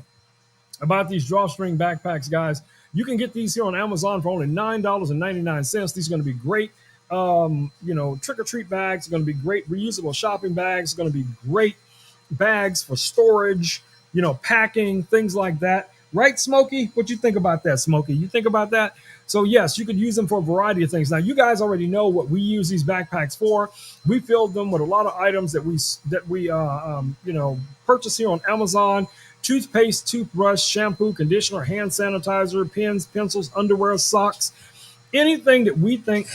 about these drawstring backpacks, guys. You can get these here on Amazon for only $9.99. These are going to be great, trick-or-treat bags. Are going to be great reusable shopping bags. Going to be great bags for storage, packing, things like that. Right, Smokey? What you think about that, Smokey? You think about that? So yes, you could use them for a variety of things. Now, you guys already know what we use these backpacks for. We filled them with a lot of items that we purchase here on Amazon: toothpaste, toothbrush, shampoo, conditioner, hand sanitizer, pens, pencils, underwear, socks, anything that we think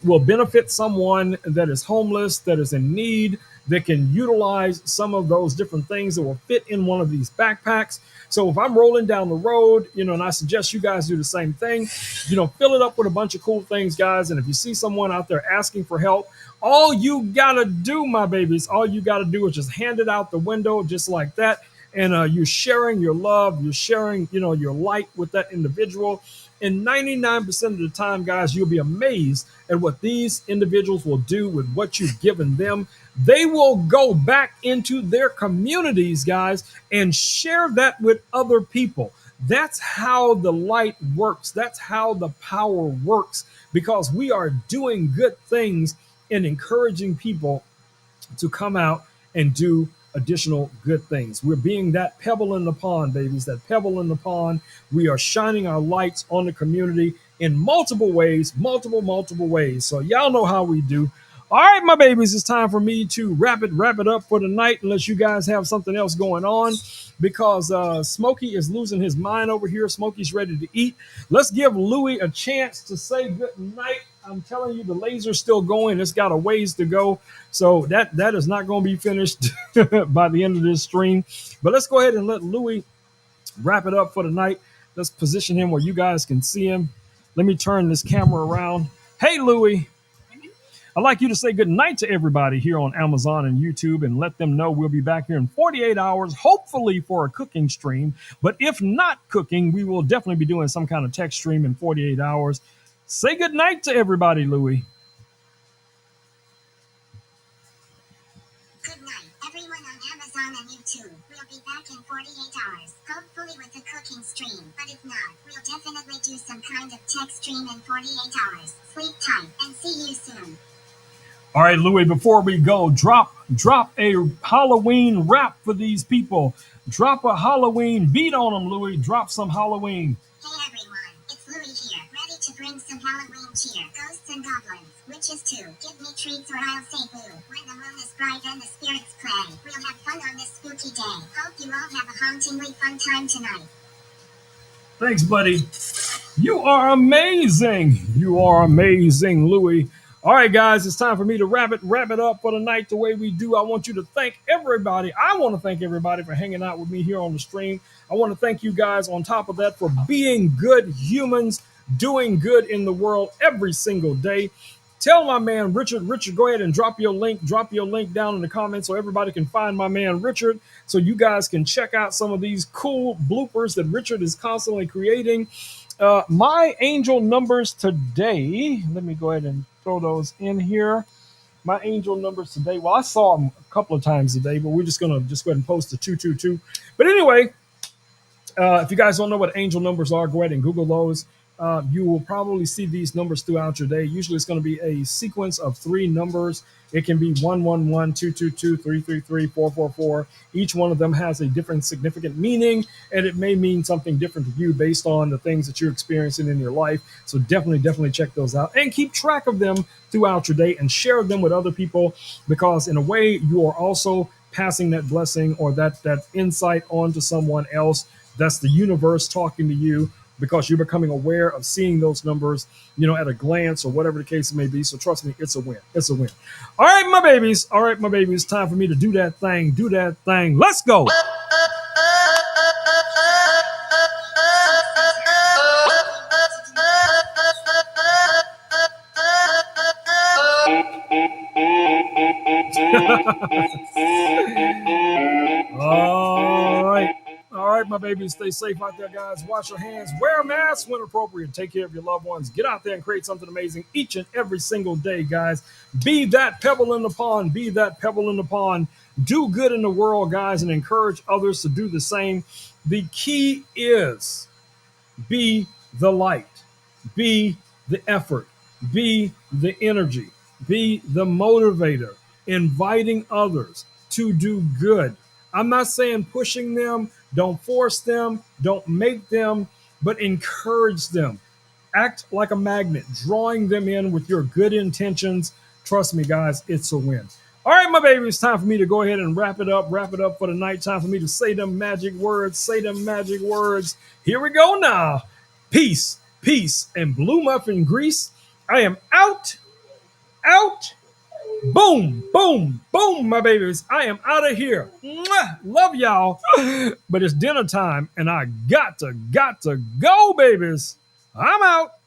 will benefit someone that is homeless, that is in need, that can utilize some of those different things that will fit in one of these backpacks. So if I'm rolling down the road, and I suggest you guys do the same thing, fill it up with a bunch of cool things, guys. And if you see someone out there asking for help, all you gotta do, my babies, all you gotta do is just hand it out the window just like that. And you're sharing your love, you're sharing, your light with that individual. And 99% of the time, guys, you'll be amazed at what these individuals will do with what you've given them. They will go back into their communities, guys, and share that with other people. That's how the light works. That's how the power works, because we are doing good things and encouraging people to come out and do additional good things. We're being that pebble in the pond, babies, that pebble in the pond. We are shining our lights on the community in multiple ways, multiple ways. So y'all know how we do. All right, my babies, it's time for me to wrap it up for the night, unless you guys have something else going on, because Smokey is losing his mind over here. Smokey's ready to eat. Let's give Louie a chance to say good night. I'm telling you, the laser's still going. It's got a ways to go. So that is not going to be finished by the end of this stream. But let's go ahead and let Louie wrap it up for the night. Let's position him where you guys can see him. Let me turn this camera around. Hey, Louie. I'd like you to say good night to everybody here on Amazon and YouTube, and let them know we'll be back here in 48 hours, hopefully for a cooking stream. But if not cooking, we will definitely be doing some kind of tech stream in 48 hours. Say good night to everybody, Louie. Good night, everyone on Amazon and YouTube. We'll be back in 48 hours, hopefully with a cooking stream. But if not, we'll definitely do some kind of tech stream in 48 hours. Sleep tight, and see you soon. All right, Louie, before we go, drop a Halloween rap for these people. Drop a Halloween beat on them, Louie. Drop some Halloween. Hey everyone, it's Louie here, ready to bring some Halloween cheer. Ghosts and goblins, witches too. Give me treats or I'll say boo. When the moon is bright and the spirits play, we'll have fun on this spooky day. Hope you all have a hauntingly fun time tonight. Thanks, buddy. You are amazing. You are amazing, Louie. All right, guys, it's time for me to wrap it up for the night the way we do. I want you to thank everybody. I want to thank everybody for hanging out with me here on the stream. I want to thank you guys on top of that for being good humans, doing good in the world every single day. Tell my man Richard, go ahead and drop your link down in the comments so everybody can find my man Richard, so you guys can check out some of these cool bloopers that Richard is constantly creating. My angel numbers today, let me go ahead and throw those in here. My angel numbers today, well, I saw them a couple of times today, but we're just going to go ahead and post the 222. But anyway, if you guys don't know what angel numbers are, go ahead and Google those. You will probably see these numbers throughout your day. Usually it's going to be a sequence of 3 numbers. It can be 111, 222, 333, 444. Each one of them has a different significant meaning, and it may mean something different to you based on the things that you're experiencing in your life. So definitely check those out and keep track of them throughout your day and share them with other people, because in a way you are also passing that blessing or that insight on to someone else. That's the universe talking to you, because you're becoming aware of seeing those numbers, at a glance or whatever the case may be. So trust me, it's a win. It's a win. All right, my babies. It's time for me to do that thing. Let's go. All right, my babies, stay safe out there, guys. Wash your hands, wear a mask when appropriate, take care of your loved ones. Get out there and create something amazing each and every single day, guys. Be that pebble in the pond. Be that pebble in the pond. Do good in the world, guys, and encourage others to do the same. The key is be the light, be the effort, be the energy, be the motivator, inviting others to do good. I'm not saying pushing them, don't force them, don't make them, but encourage them. Act like a magnet, drawing them in with your good intentions. Trust me, guys, it's a win. All right, my baby, it's time for me to go ahead and wrap it up for the night. Time for me to say them magic words, Here we go now. Peace, and blue muffin grease. I am out, Boom, boom, boom, my babies. I am out of here. Mwah! Love y'all. But it's dinner time and I got to go, babies. I'm out.